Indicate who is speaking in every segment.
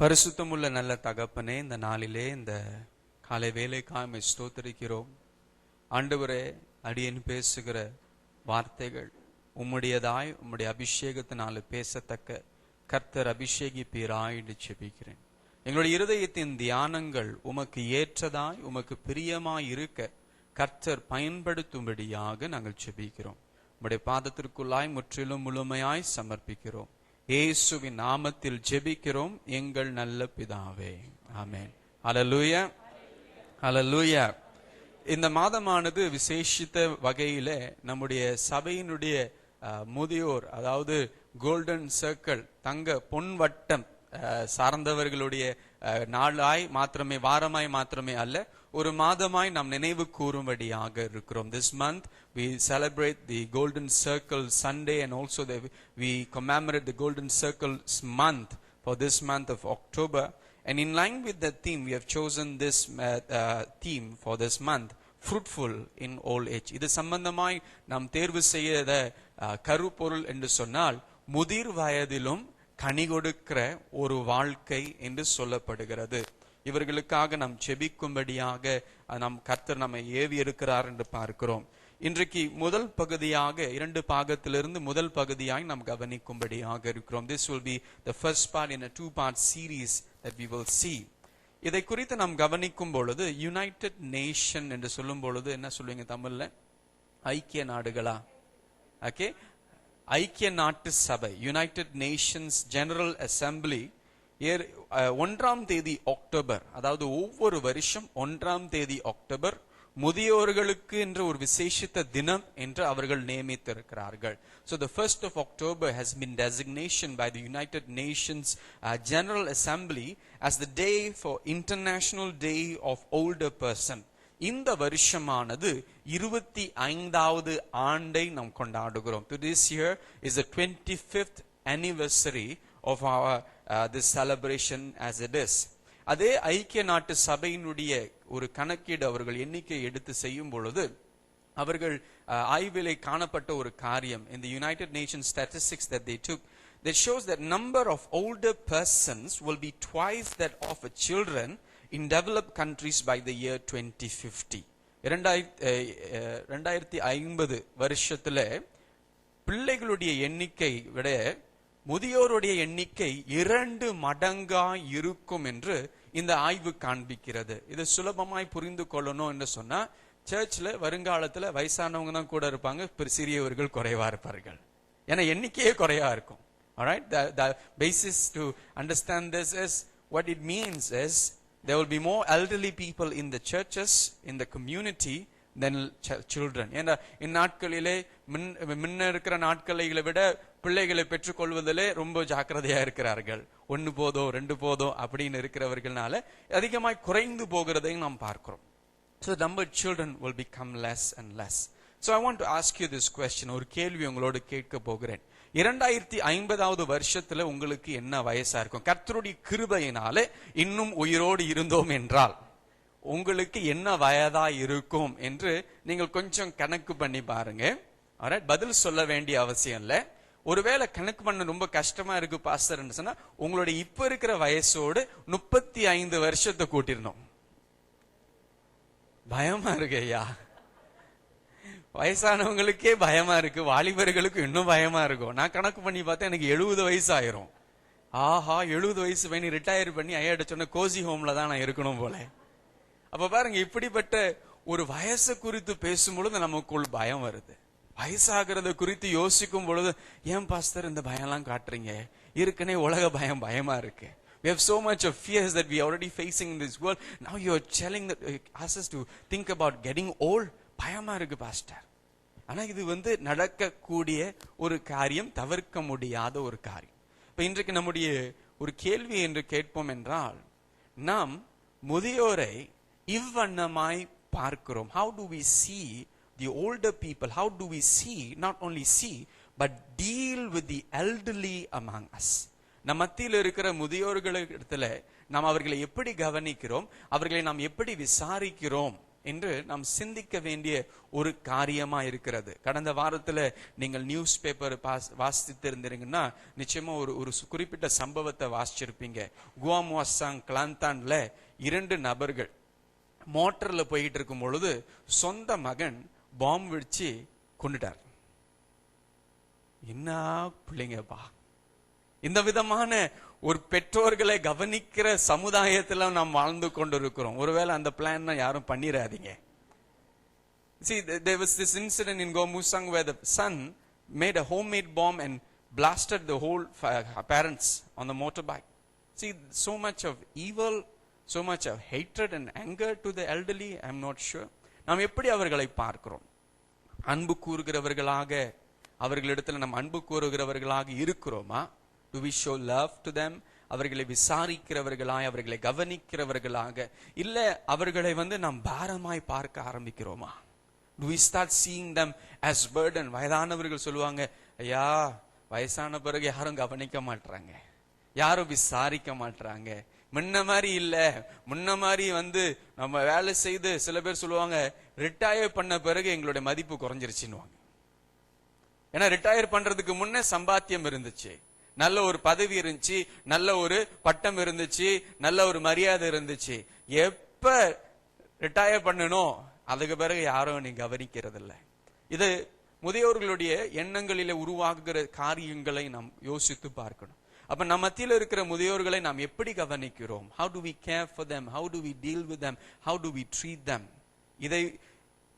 Speaker 1: பரிசுத்தமுள்ள நல்ல தகப்பனே, இந்த நாளிலே இந்த காலை வேலைக்காய் ஸ்தோத்திரிக்கிறோம். ஆண்டவரே, அடியேன் பேசுகிற வார்த்தைகள் உம்முடையதாய் உம்முடைய அபிஷேகத்தினால பேசத்தக்க கர்த்தர் அபிஷேகிப்பீராய் என்று ஜெபிக்கிறேன். எங்களுடைய இருதயத்தின் தியானங்கள் உமக்கு ஏற்றதாய் உமக்கு பிரியமாய் இருக்க கர்த்தர் பயன்படுத்தும்படியாக நாங்கள் ஜெபிக்கிறோம். உம்முடைய பாதத்திற்குள்ளாய் முற்றிலும் முழுமையாய் சமர்ப்பிக்கிறோம். இயேசுவின் நாமத்தில் ஜெபிக்கிறோம் எங்கள் நல்ல பிதாவே, ஆமென். ஹல்லேலூயா, ஹல்லேலூயா. இந்த மாதமானது விசேஷித்த வகையில நம்முடைய சபையினுடைய முதியோர், அதாவது கோல்டன் சர்க்கிள், தங்க பொன்வட்டம் சார்ந்தவர்களுடைய நாளாய் மாத்திரமே, வாரமாய் மாத்திரமே அல்ல, ஒரு மாதமாய் நாம் நினைவு கூறும்படியாக இருக்கிறோம். This month we celebrate the Golden Circle Sunday and also we commemorate the Golden Circle month for this month of October. And in line with that theme, we have chosen this theme for this month, fruitful in old age. இது சம்பந்தமாய் நாம் தேர்வு செய்த கருப்பொருள் என்று சொன்னால், முதிர் வயதிலும் கனி கொடுக்கிற ஒரு வாழ்க்கை என்று சொல்லப்படுகிறது. இவர்களுக்காக நாம் ஜெபிக்கும்படியாக நாம் கர்த்தர் நம்மை ஏவி இருக்கிறார் என்று பார்க்கிறோம். இன்றைக்கு முதல் பகுதியாக, இரண்டு பாகத்திலிருந்து முதல் பகுதியாய் நாம் கவனிக்கும்படியாக இருக்கிறோம். This will be the first part in a two-part series that we will see. இதை குறித்து நாம் கவனிக்கும் பொழுது, யுனைடெட் நேஷன் என்று சொல்லும் பொழுது என்ன சொல்லுவீங்க தமிழ்ல? ஐக்கிய நாடுகளா? ஓகே, ஐக்கிய நாட்டு சபை, யுனைடெட் நேஷன்ஸ் ஜெனரல் அசெம்பிளி 1ஆம் தேதி அக்டோபர், அதாவது ஒவ்வொரு வருஷம் 1ஆம் தேதி அக்டோபர் முதியோர்களுக்கு என்று ஒரு விசேஷித்த தினம் என்று அவர்கள் நியமித்திருக்கிறார்கள். So the 1st of October has been designation by the United Nations General Assembly as the day for International Day of Older Person. இந்த வருஷமானது 25வது ஆண்டை நாம் கொண்டாடுகிறோம். This year is the 25th anniversary of our this celebration as it is. அதே ஐக்கிய நாட்டு சபையினுடைய ஒரு கணக்கீடு அவர்கள் எண்ணிக்கை எடுத்து செய்யும் பொழுது அவர்கள் ஆய்விலே காணப்பட்ட ஒரு காரியம், in the United Nations statistics that they took, that shows that number of older persons will be twice that of children in developed countries by the year 2050. 2050 வருஷத்துல பிள்ளைகளுடைய எண்ணிக்கை விட முதியோருடைய எண்ணிக்கை 2 மடங்கா இருக்கும் என்று இந்த ஆய்வு காண்பிக்கிறது. இது சுலபமாய் புரிந்து கொள்ளணும் என்று சொன்னா, சர்ச்ல வருங்காலத்துல வயசானவங்க தான் கூட இருப்பாங்க, சிறியவர்கள் குறைவா இருப்பார்கள். ஏன்னா எண்ணிக்கையே குறைவா இருக்கும். Alright, the basis to understand this is, what it means is there will be more elderly people in the churches, in the community than children. ஏன்னா இந்நாட்களிலே முன்ன இருக்கிற நாட்களை விட பிள்ளைகளை பெற்றுக்கொள்வதிலே ரொம்ப ஜாக்கிரதையா இருக்கிறார்கள். 1 போதோ 2 போதோ அப்படின்னு இருக்கிறவர்களால அதிகமாய் குறைந்து போகிறதையும் நாம் பார்க்கிறோம். So the number of children will become less and less. So I want to ask you this question. ஒரு கேள்வி உங்களோடு கேட்க போகிறேன். 2050வது வருஷத்துல உங்களுக்கு என்ன வயசா இருக்கும்? கர்த்தருடைய கிருபையினாலே இன்னும் உயிரோடு இருந்தோம் என்றால் உங்களுக்கு என்ன வயதா இருக்கும் என்று நீங்கள் கொஞ்சம் கணக்கு பண்ணி பாருங்க. ஆல்ரைட், பதில் சொல்ல வேண்டிய அவசியம் இல்ல. ஒருவேளை கணக்கு பண்ண ரொம்ப கஷ்டமா இருக்கு பாஸ்டர் சொன்னா, உங்களுடைய இப்ப இருக்கிற வயசோடு 35 வருஷத்தை கூட்டிடணும். பயமா இருக்கு ஐயா, வயசானவங்களுக்கே பயமா இருக்கு, வாலிபர்களுக்கு இன்னும் பயமா இருக்கும். நான் கணக்கு பண்ணி பார்த்தா எனக்கு 70 வயசு ஆயிரும். ஆஹா, 70 வயசு பண்ணி ரிட்டையர் பண்ணி ஐயாட்ட சொன்ன கோசி ஹோம்ல தான் நான் இருக்கணும் போல. அப்ப பாருங்க, இப்படிப்பட்ட ஒரு வயசு குறித்து பேசும் பொழுது நமக்குள் பயம் வருது. வயசாகிறத குறித்து யோசிக்கும் பொழுது, ஏன் பாஸ்டர் இந்த பயம் எல்லாம் காட்டுறீங்க? இருக்குனே உலக பயம் பயமா இருக்கு. We have so much of fears that we are already facing in this world. Now you are telling that us to think about getting old. பயமா இருக்கு பாஸ்டர். ஆனா இது நடக்கக்கூடிய ஒரு காரியம், தவிர்க்க முடியாத ஒரு காரியம். இப்ப இன்றைக்கு நம்முடைய ஒரு கேள்வி என்று கேட்போம் என்றால், நாம் முதியோரை இவ்வண்ணமாய் பார்க்கிறோம். How do we see the older people? How do we see, not only see, but deal with the elderly among us? நம் மத்தியில் இருக்கிற முதியோர்களிடத்துல நாம் அவர்களை எப்படி கவனிக்கிறோம், அவர்களை நாம் எப்படி விசாரிக்கிறோம் என்று நாம் சிந்திக்க வேண்டிய ஒரு காரியமா இருக்கிறது. கடந்த வாரத்துல நீங்கள் நியூஸ் பேப்பர் வாசித்திருந்தீங்கன்னா நிச்சயமா ஒரு குறிப்பிட்ட சம்பவத்தை வாசிச்சிருப்பீங்க. குவாமுவாசாங் கிளாந்தான்ல 2 நபர்கள் மோட்டர்ல போயிட்டு இருக்கும் பொழுது சொந்த மகன் பாம்பு வெடிச்சு கொண்டுட்டார். என்ன பிள்ளைங்கப்பா! இந்த விதமான ஒரு பெற்றோர்களை கவனிக்கிற சமுதாயத்துல நாம் வாழ்ந்து கொண்டிருக்கிறோம். ஒருவேளை அந்த பிளான் யாரும் பண்ணிராதீங்க. See, there was this incident in Gomusang where the son made a homemade bomb and blasted the whole parents on the motorbike. See, so much of evil, so much of hatred and anger to the elderly. I'm not sure. நாம் எப்படி அவர்களை பார்க்கிறோம்? அன்பு கூறுகிறவர்களாக அவர்களிடத்துல நாம் அன்பு கூறுகிறவர்களாக இருக்கிறோமா? Do we show love to them? அவர்களை விசாரிக்கிறவர்களாய், அவர்களை கவனிக்கிறவர்களாக, இல்ல அவர்களை நாம் பாரமாய் பார்க்க ஆரம்பிக்கிறோமா? Do we start seeing them as burden? வயதானவர்கள் சொல்லுவாங்க, ஐயா வயசான பிறகு யாரும் கவனிக்க மாட்டாங்க, யாரும் விசாரிக்க மாட்டாங்க, முன்ன மாதிரி இல்ல, முன்ன மாதிரி நம்ம வேலை செய்து, சில பேர் சொல்லுவாங்க ரிட்டையர் பண்ண பிறகு எங்களுடைய மதிப்பு குறைஞ்சிருச்சுன்னுவாங்க. ஏன்னா ரிட்டையர் பண்றதுக்கு முன்ன சம்பாத்தியம் இருந்துச்சு, நல்ல ஒரு பதவி இருந்துச்சு, நல்ல ஒரு பட்டம் இருந்துச்சு, நல்ல ஒரு மரியாதை இருந்துச்சு. எப்ப ரிட்டையர் பண்ணணும் அதுக்கு பிறகு யாரும் நீ கவனிக்கிறது இல்லை. இது முதியோர்களுடைய எண்ணங்களில உருவாகுகிற காரியங்களை நாம் யோசித்து பார்க்கணும். அப்ப நம்ம மத்தியில் இருக்கிற முதியோர்களை நாம் எப்படி கவனிக்கிறோம்? How do we care for them? How do we deal with them? How do we treat them? இதை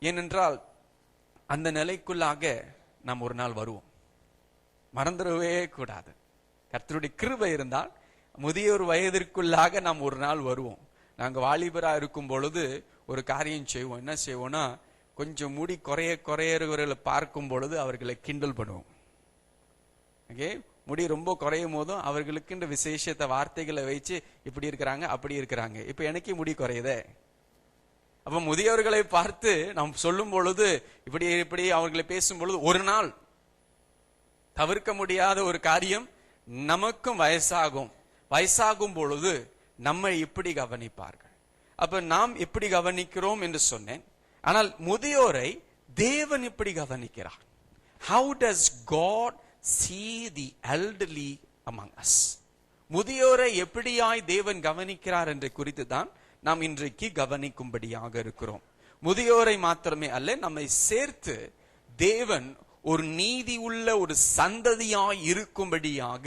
Speaker 1: ஏனென்றால் அந்த நிலைக்குள்ளாக நாம் ஒரு நாள் வருவோம், மறந்துடவே கூடாது. கர்த்தருடைய கிருபை இருந்தால் முதியோர் வயதிற்குள்ளாக நாம் ஒரு நாள் வருவோம். நாங்க வாலிபரா இருக்கும் பொழுது ஒரு காரியம் செய்வோம். என்ன செய்வோம்னா, கொஞ்சம் முடி குறையறவர்களை பார்க்கும் பொழுது அவர்களை கிண்டல் பண்ணுவோம். ஓகே, முடி ரொம்ப குறையும் போதும் அவர்களுக்கு இந்த விசேஷத்தை வார்த்தைகளை வச்சு இப்படி இருக்கிறாங்க அப்படி இருக்கிறாங்க. இப்ப எனக்கு முடி குறையுதே. அப்ப முதியவர்களை பார்த்து நாம் சொல்லும் பொழுது இப்படி இப்படி அவர்களை பேசும் பொழுது ஒரு நாள் தவிர்க்க முடியாத ஒரு காரியம், நமக்கும் வயசாகும் பொழுது நம்மை இப்படி கவனிப்பார்கள். அப்ப நாம் எப்படி கவனிக்கிறோம் என்று சொன்னேன். ஆனால் முதியோரை தேவன் எப்படி கவனிக்கிறார்? How does God see the elderly among us? முதியோரை எப்படியாய் தேவன் கவனிக்கிறார் என்று குறித்து தான் நாம் இன்றைக்கு கவனிக்கும்படியாக இருக்கிறோம். முதியோரை மாத்திரமே அல்ல, நம்மை சேர்த்து தேவன் ஒரு நீதி உள்ள ஒரு சந்ததியாய் இருக்கும்படியாக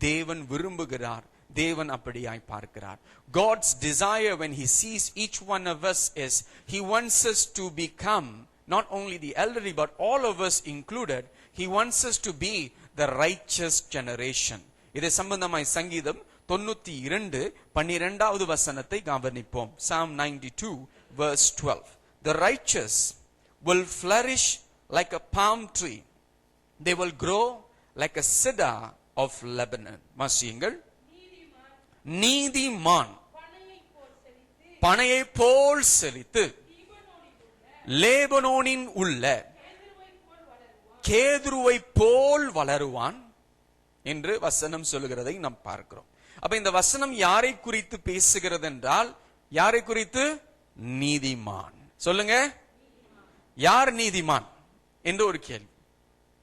Speaker 1: தேவன் விரும்புகிறார், தேவன் அப்படியாய் பார்க்கிறார். God's desire when he sees each one of us is he wants us to become not only the elderly but all of us included. He wants us to be the righteous generation. இதை சம்பந்தமாய் சங்கீதம் 92:12 வசனத்தை கவனிப்போம். Psalm 92 verse 12. The righteous will flourish like a palm tree. They will grow like a cedar of Lebanon. வாசியுங்கள். நீதிமான் பனையை போல் செழித்து லேபனோனின் உள்ள கேதுருவை போல் வளருவான் என்று வசனம் சொல்லுகிறதை நாம் பார்க்கிறோம். அப்ப இந்த வசனம் யாரை குறித்து பேசுகிறது என்றால், யாரை குறித்து? நீதிமான். சொல்லுங்க, யார் நீதிமான் என்று ஒரு கேள்வி.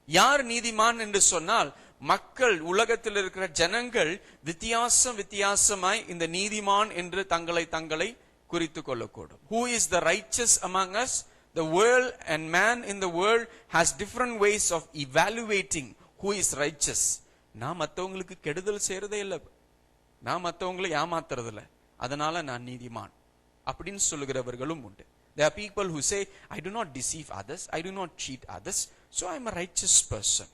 Speaker 1: யார் நீதிமான் என்று சொன்னால், மக்கள், உலகத்தில் இருக்கிற ஜனங்கள் வித்தியாசமாய் இந்த நீதிமான் என்று தங்களை குறித்து கொள்ளக்கூடும். Who is the righteous among us? The world and man in the world has different ways of evaluating who is righteous. நான் மற்றவங்களுக்கு கெடுதல் செய்யறதே இல்லை, நான் மற்றவங்களை ஏமாத்துறது இல்லை, அதனால நான் நீதிமான் அப்படின்னு சொல்லுகிறவர்களும் உண்டு. There are people who say, I do not deceive others, I do not cheat others, so I am a righteous person.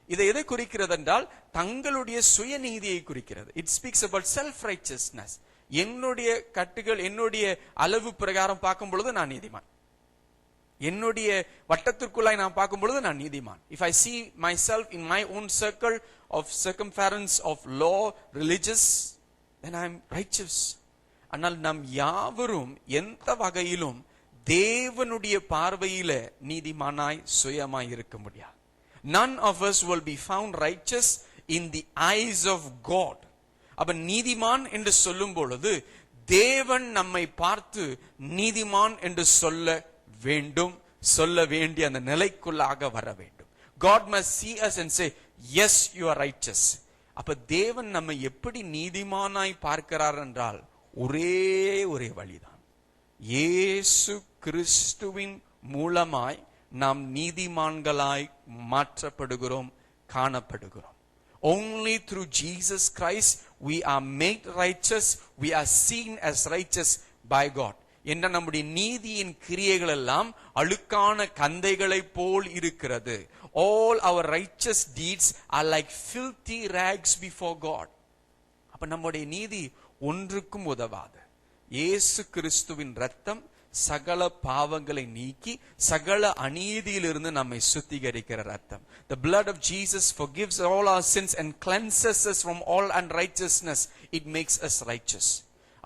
Speaker 1: இதை எதை குறிக்கிறது என்றால், தங்களுடைய சுயநீதியை குறிக்கிறது. It speaks about self righteousness. என்னுடைய கட்டுகள், என்னுடைய அளவு பிரகாரம் பார்க்கும் பொழுது நான் நீதிமான், என்னுடைய வட்டத்திற்குள்ளாய் நான் பார்க்கும் பொழுது நான் நீதிமான். If I see myself in my own circle of circumference of law, religious, then I am righteous. ஆனால் நாம் யாவரும் எந்த வகையிலும் தேவனுடைய பார்வையில நீதிமானாய் சுயமாய் இருக்க முடியாது. None of us will be found righteous in the eyes of God. அப்ப நீதிமான் என்று சொல்லும் பொழுது தேவன் நம்மை பார்த்து நீதிமான் என்று சொல்ல வேண்டிய அந்த நிலைக்குள்ளாக வர வேண்டும். God must see us and say, yes, you are righteous. அப்ப தேவன் நம்மை எப்படி நீதிமானாய் பார்க்கிறார் என்றால் ஒரே வழிதான். இயேசு கிறிஸ்துவின் மூலமாய் நாம் நீதிமான்களாய் மாற்றப்படுகிறோம், காணப்படுகிறோம். Only through Jesus Christ we are made righteous, we are seen as righteous by God. என்ற நம்முடைய நீதியின் கிரியைகள் எல்லாம் அழுக்கான கந்தைகளை போல் இருக்கிறது. All our righteous deeds are like filthy rags before God. அப்ப நம்முடைய நீதி ஒன்றுக்கும் உதவாது. இயேசு கிறிஸ்துவின் இரத்தம் சகல பாவங்களை நீக்கி சகல அநீதியிலிருந்து நம்மை சுத்திகரிக்கிற ரத்தம். The blood of Jesus forgives all our sins and cleanses us from all unrighteousness. It makes us righteous.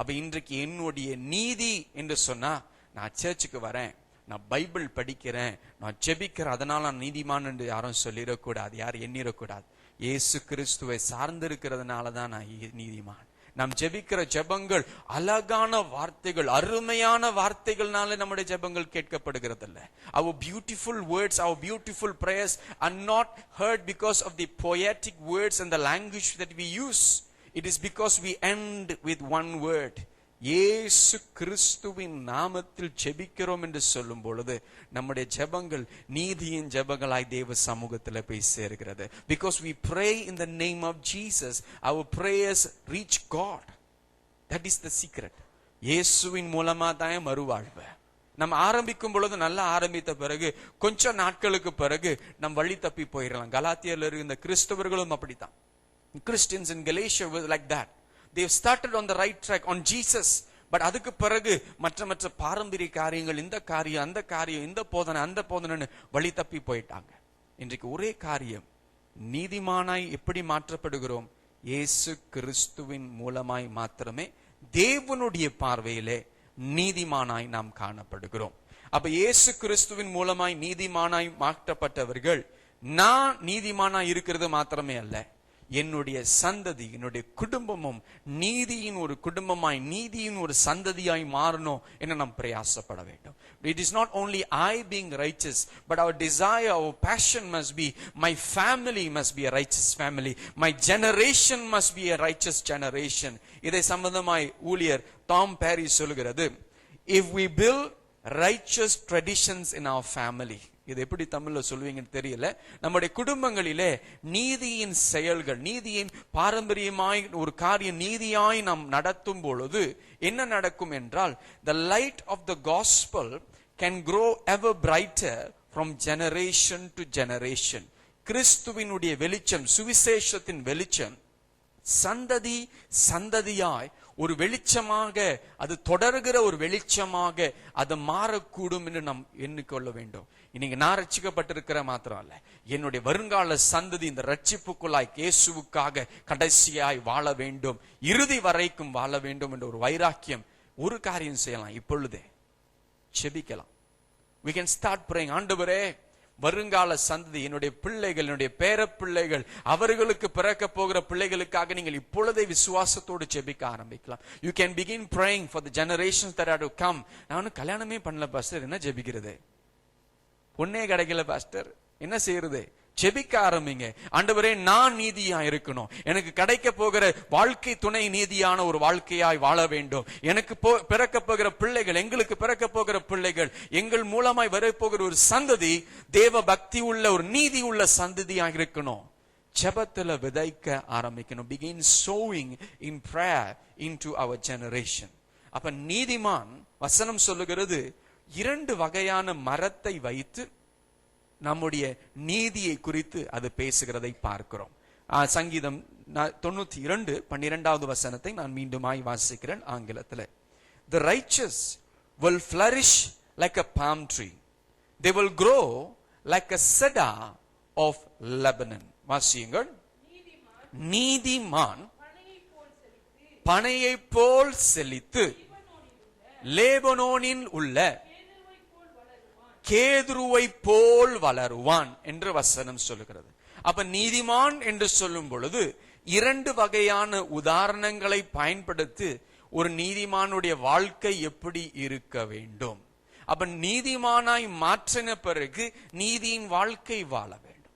Speaker 1: அப்ப இன்றைக்கு என்னுடைய நீதி என்று சொன்னா, நான் சர்ச்சுக்கு வரேன், நான் பைபிள் படிக்கிறேன், நான் ஜெபிக்கிறேன், அதனால நான் நீதிமான் என்று யாரும் சொல்லிடக்கூடாது, யாரும் எண்ணிடக்கூடாது. இயேசு கிறிஸ்துவை சார்ந்திருக்கிறதுனால தான் நான் நீதிமான். நாம் ஜெபிக்கிற ஜெபங்கள் அழகான வார்த்தைகள், அருமையான வார்த்தைகள்னால நம்முடைய ஜெபங்கள் கேட்கப்படுகிறது இல்ல. Our beautiful words, our beautiful prayers are not heard because of the poetic words and the language that we use. It is because we end with one word. இயேசு கிறிஸ்துவின் நாமத்தில் ஜெபிக்கிறோம் என்று சொல்லும் பொழுது நம்முடைய ஜெபங்கள் நீதியின் ஜெபங்களாய் தேவ சமூகத்தில் போய் சேர்கிறது. Because we pray in the name of Jesus, our prayers reach God. That is the secret. இயேசுவின் மூலமா தான் மறுவாழ்வு. நம்ம ஆரம்பிக்கும் பொழுது நல்லா ஆரம்பித்த பிறகு கொஞ்ச நாட்களுக்கு பிறகு நம் வழி தப்பி போயிடலாம். கலாத்தியர்ல இருந்த கிறிஸ்தவர்களும் அப்படித்தான். Christians in Galatia were like that. They have started on the right track on Jesus, but அதுக்கு பிறகு மற்ற பாரம்பரிய காரியங்கள், இந்த காரியம் அந்த காரியம், இந்த போதனை அந்த போதனைன்னு வழி தப்பி போயிட்டாங்க. இன்றைக்கு ஒரே காரியம், நீதிமானாய் எப்படி மாற்றப்படுகிறோம்? இயேசு கிறிஸ்துவின் மூலமாய் மாத்திரமே தேவனுடைய பார்வையிலே நீதிமானாய் நாம் காணப்படுகிறோம். அப்ப இயேசு கிறிஸ்துவின் மூலமாய் நீதிமானாய் மாற்றப்பட்டவர்கள் நான் நீதிமானாய் இருக்கிறது மாத்திரமே அல்ல, என்னுடைய சந்ததி, என்னுடைய குடும்பமும் நீதியின் ஒரு குடும்பமாய், நீதியின் ஒரு சந்ததியாய் மாறணும் என்று நாம் பிரயாசப்பட வேண்டும். It is not only I being righteous, but our desire, our passion must be, my family must be a righteous family, my generation must be a righteous generation. இதை சம்பந்தமாய் ஊழியர் டாம் பேரி சொல்கிறது, if we build righteous traditions in our family, இது எப்படி தமிழ்ல சொல்லுவீங்கன்னு தெரியல, நம்முடைய குடும்பங்களிலே நீதியின் செயல்கள், நீதியின் பாரம்பரியமாய் ஒரு காரியம் நீதியாய் நாம் நடத்தும் பொழுது என்ன நடக்கும் என்றால், the light of the gospel can grow ever brighter from generation to generation. கிறிஸ்துவினுடைய வெளிச்சம், சுவிசேஷத்தின் வெளிச்சம் சந்ததி சந்ததியாய் ஒரு வெளிச்சமாக, அது தொடர்கிற ஒரு வெளிச்சமாக அது மாறக்கூடும் என்று நாம் எண்ணிக்கொள்ள வேண்டும். இன்னைக்கு நான் ரட்சிக்கப்பட்டிருக்கிற மாத்திரம் அல்ல, என்னுடைய வருங்கால சந்ததி இந்த ரட்சிப்புக்குள்ளாய் இயேசுவுக்காக கடைசியாய் வாழ வேண்டும், இறுதி வரைக்கும் வாழ வேண்டும் என்ற ஒரு வைராக்கியம். ஒரு காரியம் செய்யலாம், இப்பொழுதே செபிக்கலாம். We can start praying. ஆண்டவரே, வருங்கால சந்ததி, என்னுடைய பிள்ளைகள், என்னுடைய பேர பிள்ளைகள், அவர்களுக்கு பிறக்க போகிற பிள்ளைகளுக்காக நீங்கள் இப்பொழுதே விசுவாசத்தோடு ஜெபிக்க ஆரம்பிக்கலாம். You can begin praying for the generations that are to come. நான் கல்யாணமே பண்ணல பாஸ்டர், என்ன ஜெபிக்கிறது? பொண்ணே கிடைக்கல பாஸ்டர், என்ன செய்யறது? ஜெபிக்க ஆரம்பிங்க. ஆண்டவரே, நான் நீதியா இருக்கணும், எனக்கு கிடைக்க போகிற வாழ்க்கை துணை நீதியான ஒரு வாழ்க்கையாய் வாழ வேண்டும், எனக்கு பிறக்க போகிற பிள்ளைகள், எங்களுக்கு பிறக்க போகிற பிள்ளைகள், எங்கள் மூலமாய் வரப்போகிற ஒரு சந்ததி தேவ பக்தி உள்ள ஒரு நீதி உள்ள சந்ததியாக இருக்கணும். ஜெபத்துல விதைக்க ஆரம்பிக்கணும். begin sowing in prayer into our generation. அப்ப நீதிமான், வசனம் சொல்லுகிறது, இரண்டு வகையான மரத்தை வைத்து நம்முடைய நீதியை குறித்து அது பேசுகிறதை பார்க்கிறோம். சங்கீதம் 92:12 வசனத்தை நான் மீண்டுமாய் வாசிக்கிறேன் ஆங்கிலத்தில். The righteous will flourish like a palm tree. They will grow like a cedar of Lebanon. வாசியுங்கள். நீதிமான் பனையை போல் செழித்து லேபனோனில் உள்ள கேதுருவை போல் வளருவான் என்று வசனம் சொல்லுகிறது. அப்ப நீதிமான் என்று சொல்லும் பொழுது இரண்டு வகையான உதாரணங்களை பயன்படுத்தி ஒரு நீதிமானுடைய வாழ்க்கை எப்படி இருக்க வேண்டும். அப்ப நீதிமானாய் மாற்றின பிறகு நீதியின் வாழ்க்கை வாழ வேண்டும்.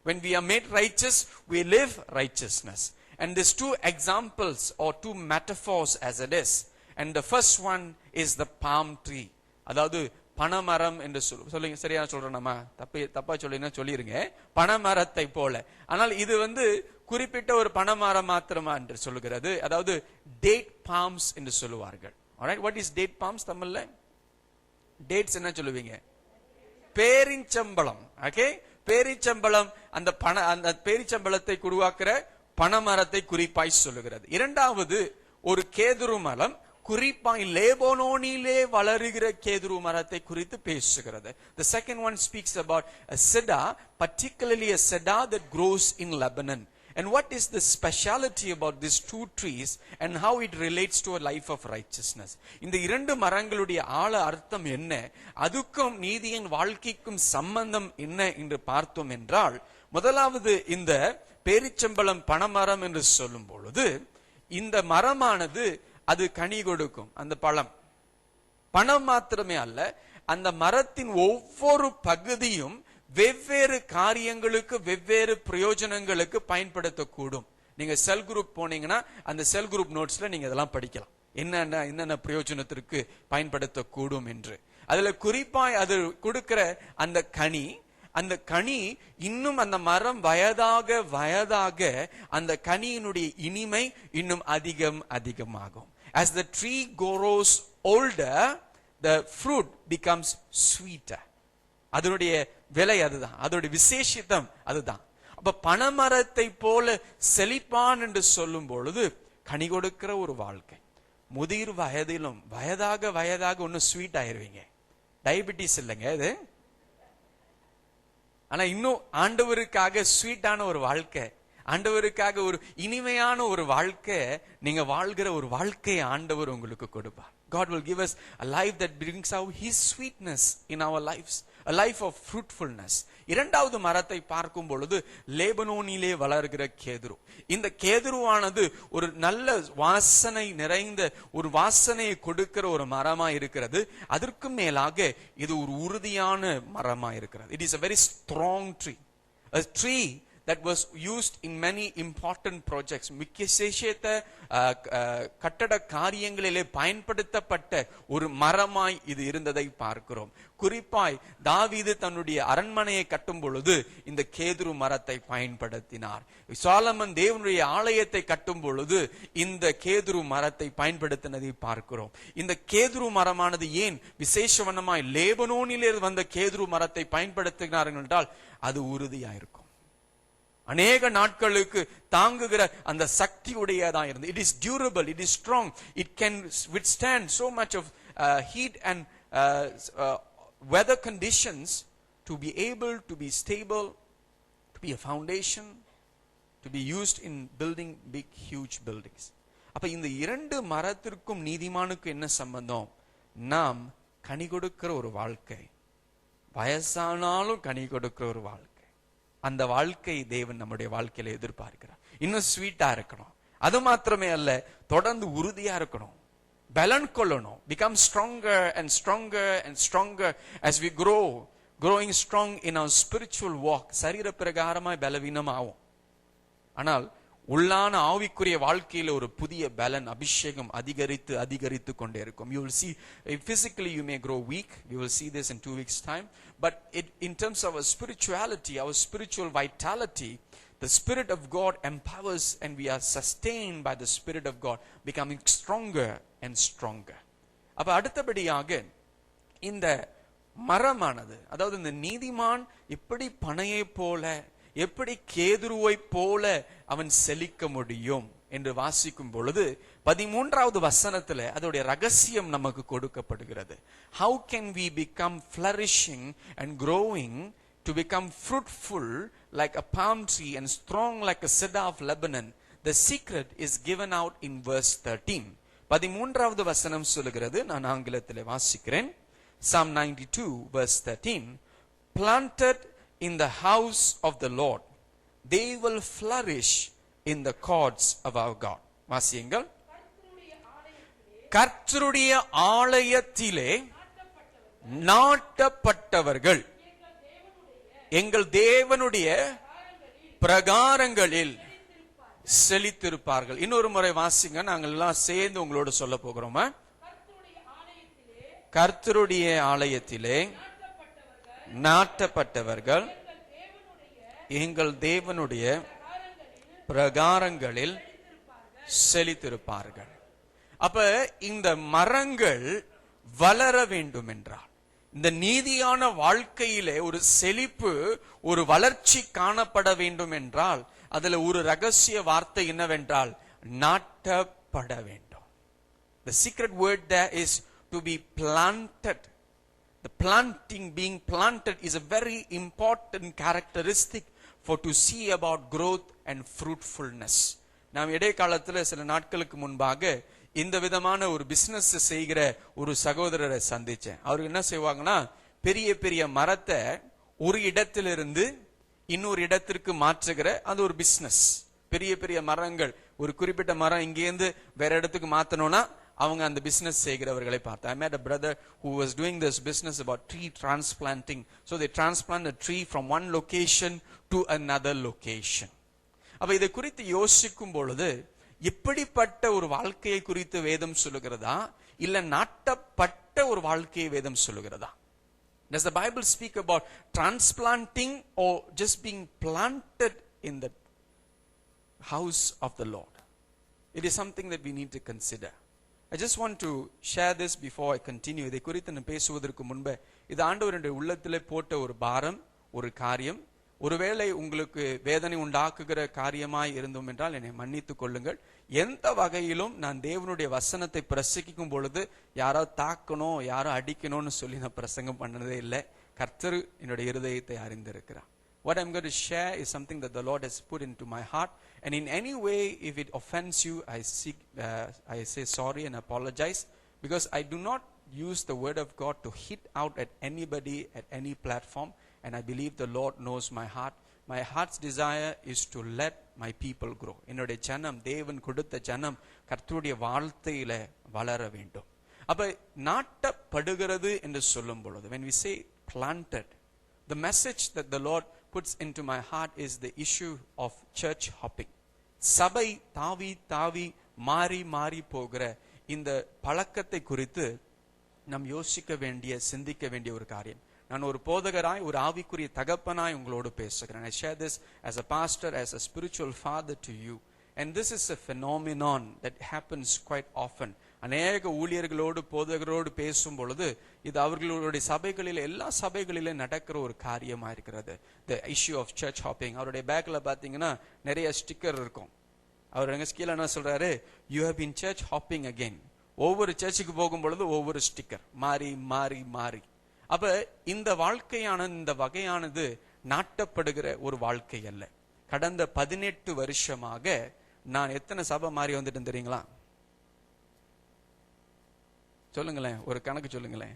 Speaker 1: When we are made righteous, we live righteousness. And there's two examples or two metaphors as it is. And the first one is the palm tree. அதாவது பனமரம் என்று சொல்லுங்க. சரியா சொல்றோம் நம்ம? தப்பா சொல்லினா சொல்லிருங்க. பனமரத்தை போல. ஆனால் இது குறிப்பிட்ட ஒரு பனமரம் மாத்திரமா என்று சொல்லுகிறது. அதாவது date palms என்று சொல்லுவார்கள். Alright, what is date palms தமிழ்ல? Dates என்ன சொல்லுவீங்க? பேரிச்சம்பழம். ஓகே, பேரிச்சம்பழம். அந்த பேரிச்சம்பழத்தை உருவாக்குற பனமரத்தை குறிப்பாய் சொல்லுகிறது. இரண்டாவது ஒரு கேதுரு மரம், குறிப்பாய் லேபனோனிலே வளருகிற கேதுரு மரத்தை குறித்து பேசுகிறது. The second one speaks about a cedar, particularly a cedar that grows in Lebanon. And what is the speciality about these two trees and how it relates to a life of righteousness? இந்த இரண்டு மரங்களுடைய ஆழ அர்த்தம் என்ன, அதுக்கும் நீதியின் வாழ்க்கைக்கும் சம்பந்தம் என்ன என்று பார்த்தோம் என்றால், முதலாவது இந்த பேரிச்சம்பழம் பனமரம் என்று சொல்லும் பொழுது, இந்த மரமானது அது கனி கொடுக்கும். அந்த பழம் மாத்திரமே அல்ல, அந்த மரத்தின் ஒவ்வொரு பகுதியும் வெவ்வேறு காரியங்களுக்கு வெவ்வேறு பிரயோஜனங்களுக்கு பயன்படுத்தக்கூடும். நீங்க செல் குரூப் போனீங்கன்னா அந்த செல் குரூப் நோட்ஸ்ல நீங்க இதெல்லாம் படிக்கலாம், என்னென்ன பிரயோஜனத்திற்கு பயன்படுத்தக்கூடும் என்று. அதுல குறிப்பாய் அது கொடுக்கிற அந்த கனி இன்னும் அந்த மரம் வயதாக அந்த கனியினுடைய இனிமை இன்னும் அதிகமாகும். As the tree grows older, the fruit becomes sweeter. அதனுடைய விலை அதுதான், அதோட விசேஷித்தம் அதுதான். அப்ப பனமரத்தை போல செழிப்பான் என்று சொல்லும் பொழுது கனி கொடுக்கிற ஒரு வாழ்க்கை. முதிர் வயதிலும் வயதாக ஒன்னும் ஸ்வீட் ஆயிருவீங்க. டயபிட்டிஸ் இல்லைங்க இது. ஆனா இன்னும் ஆண்டவருக்காக ஸ்வீட்டான ஒரு வாழ்க்கை, ஆண்டவருக்காக ஒரு இனிமையான ஒரு வாழ்க்கை, நீங்க வாழ்கிற ஒரு வாழ்க்கையை ஆண்டவர் உங்களுக்கு கொடுப்பார். God will give us a life that brings out His sweetness in our lives, a life of fruitfulness. இரண்டாவது மரத்தை பார்க்கும் பொழுது லேபனோனிலே வளர்கிற கேதுரு. இந்த கேதுருவானது ஒரு நல்ல வாசனை நிறைந்த ஒரு வாசனையை கொடுக்கிற ஒரு மரமா இருக்கிறது. அதற்கு மேலாக இது ஒரு உறுதியான மரமா இருக்கிறது. It is a very strong tree, a tree that was used in many important projects. விசேஷித்த கட்டட காரியங்களிலே பயன்படுத்தப்பட்ட ஒரு மரமாய் இது இருந்ததை பார்க்கிறோம். குறிப்பாய் தாவீது தன்னுடைய அரண்மனையை கட்டும் பொழுது இந்த கேதுரு மரத்தை பயன்படுத்தினார். சாலமன் தேவனுடைய ஆலயத்தை கட்டும் பொழுது இந்த கேதுரு மரத்தை பயன்படுத்தினதை பார்க்கிறோம். இந்த கேதுரு மரமானது ஏன் விசேஷவனமாய் லேபனோனிலே வந்த கேதுரு மரத்தை பயன்படுத்தினார்கள் என்றால் அது உறுதியாயிருக்கும், அநேக நாட்களுக்கு தாங்குகிற அந்த சக்தி உடையதா இருந்து. It is durable, it is strong, it can withstand so much of heat and weather conditions to be able to be stable, to be a foundation, to be used in building big huge buildings. அப்ப இந்த இரண்டு மரத்திற்கும் நீதிமானுக்கு என்ன சம்பந்தம்? நாம் கனி கொடுக்கிற ஒரு வாழ்க்கை, வயசானாலும் கனி கொடுக்கிற ஒரு வாழ்க்கை, அந்த வாழ்க்கை தேவன் நம்முடைய வாழ்க்கையில எதிர்பார்க்கிறார். இன்னும் ஸ்வீட்டா இருக்கணும், அது மாத்திரமே அல்ல, தொடர்ந்து உறுதியா இருக்கணும், பலன் கொள்ளணும். become stronger and stronger and stronger as we growing strong in our spiritual walk. சரீர பிரகாரமாய் பலவீனம் ஆகும், ஆனால் உள்ளான ஆவிக்குரிய வாழ்க்கையில ஒரு புதிய பலன் அபிஷேகம் அதிகரித்து கொண்டே இருக்கும். You will see physically you may grow weak. We will see this in 2 weeks time. But in terms of our spirituality, our spiritual vitality, the Spirit of God empowers and we are sustained by the Spirit of God, becoming stronger and stronger. அப்ப அடுத்தபடியாக இந்த மரமானது, அதாவது இந்த நீதிமான் எப்படி பனையை போல, எப்படி கேதுருவை போல அவன் செழிக்க முடியும் என்று வாசிக்கும் பொழுது 13வது வசனத்துல அதோடைய ரகசியம் நமக்கு கொடுக்கப்படுகிறது. How can we become flourishing and growing to become fruitful like a palm tree and strong like a cedar of Lebanon? The secret is given out in verse 13. 13வது வசனம் சொல்லுகிறது, நான் ஆங்கிலத்தில் வாசிக்கிறேன். Psalm 92 verse 13. Planted in the house of the Lord, they will flourish in the courts of our God. வாசியுங்கள். கர்த்தருடைய ஆலயத்திலே நாட்டப்பட்டவர்கள் எங்கள் தேவனுடைய பிரகாரங்களில் செழித்திருப்பார்கள். இன்னொரு முறை வாசிங்க, நாங்கள் எல்லாம் சேர்ந்து உங்களோடு சொல்ல போகிறோம். கர்த்தருடைய ஆலயத்திலே நாட்டப்பட்டவர்கள் எங்கள் தேவனுடைய பிரகாரங்களில் செழித்திருப்பார்கள். அப்ப இந்த மரங்கள் வளர வேண்டும் என்றால், இந்த நீதியான வாழ்க்கையிலே ஒரு செழிப்பு, ஒரு வளர்ச்சி காணப்பட வேண்டும் என்றால், அதுல ஒரு ரகசிய வார்த்தை என்னவென்றால் நாட்டப்பட வேண்டும். The secret word there is to be planted. The planting, being planted, is a very important characteristic for to see about growth and fruitfulness. நாம் இடைக்காலத்தில் சில நாட்களுக்கு முன்பாக இந்த விதமான ஒரு பிசினஸ் செய்கிற ஒரு சகோதரரை சந்திச்சேன். அவர் என்ன செய்வாங்கன்னா, பெரிய பெரிய மரத்தை ஒரு இடத்திலிருந்து இன்னொரு இடத்திற்கு மாற்றுகிற அது ஒரு பிசினஸ். பெரிய பெரிய மரங்கள், ஒரு குறிப்பிட்ட மரம் இங்கேருந்து வேற இடத்துக்கு மாத்தணும்னா அவங்க அந்த பிசினஸ் செய்கிறவர்களை பார்த்தேன். I met a brother who was doing this business about tree transplanting. So they transplant a tree from one location to another location. அப்ப இதை குறித்து யோசிக்கும் பொழுது, இப்படிப்பட்ட ஒரு வாழ்க்கையை குறித்து வேதம் சொல்லுகிறதா, இல்ல நாட்டப்பட்ட ஒரு வாழ்க்கையை வேதம் சொல்லுகிறதா? Does the Bible speak about transplanting or just being planted in the house of the Lord? It is something that we need to consider. I just want to share this before I continue. இதை குறித்து நான் பேசுவதற்கு முன்பே, இது ஆண்டவருடைய உள்ளத்திலே போட்ட ஒரு பாரம், ஒரு காரியம். ஒருவேளை உங்களுக்கு வேதனை உண்டாக்குகிற காரியமாய் இருந்தோம் என்றால் என்னை மன்னித்துக் கொள்ளுங்கள். எந்த வகையிலும் நான் தேவனுடைய வசனத்தை பிரசங்கிக்கும் பொழுது யாரோ தாக்கணும், யாரோ அடிக்கணும்னு சொல்லி நான் பிரசங்கம் பண்ணதே இல்லை. கர்த்தர் என்னுடைய இருதயத்தை அறிந்திருக்கிறார். What I'm going to share is something that the Lord has put into my heart, and in any way if it offends you, I say sorry and apologize, because I do not use the word of God to hit out at anybody at any platform, and I believe the Lord knows my heart. My heart's desire is to let my people grow. என்னுடைய ஜனம், தேவன் கொடுத்த ஜனம் கர்த்தருடைய வார்த்தையில வளர வேண்டும். அப்ப நாட்டப்படுகிறது என்று சொல்லும் பொழுது, when we say planted, the message that the Lord puts into my heart is the issue of church hopping. சபை தாவி தாவி மாறி மாறி போகிற இந்த பழக்கத்தை குறித்து நாம் யோசிக்க வேண்டிய, சிந்திக்க வேண்டிய ஒரு காரியம். நான் ஒரு போதகராய், ஒரு ஆவிக்குரிய தகப்பனாய் உங்களோடு பேசுகிறேன். I share this as a pastor, as a spiritual father to you. And this is a phenomenon that happens quite often. அநேக ஊழியர்களோடு, போதகரோடு பேசும் பொழுது இது அவர்களுடைய சபைகளில், எல்லா சபைகளிலும் நடக்கிற ஒரு காரியமா இருக்கிறது. The issue of church hopping. அவருடைய பேக்ல பாத்தீங்கன்னா நிறைய ஸ்டிக்கர் இருக்கும். அவர் எங்க கீழே என்ன சொல்றாரு, you have been church hopping again. ஒவ்வொரு சர்ச்சுக்கு போகும் பொழுது ஒவ்வொரு ஸ்டிக்கர் மாறி மாறி மாறி. அப்ப இந்த வாழ்க்கையான, இந்த வகையானது நாட்டப்படுகிற ஒரு வாழ்க்கை அல்ல. கடந்த 18 வருஷமாக நான் எத்தனை சபை மாறி வந்துட்டேன் தெரியுங்களா? சொல்லுங்களேன், ஒரு கணக்கு சொல்லுங்களேன்.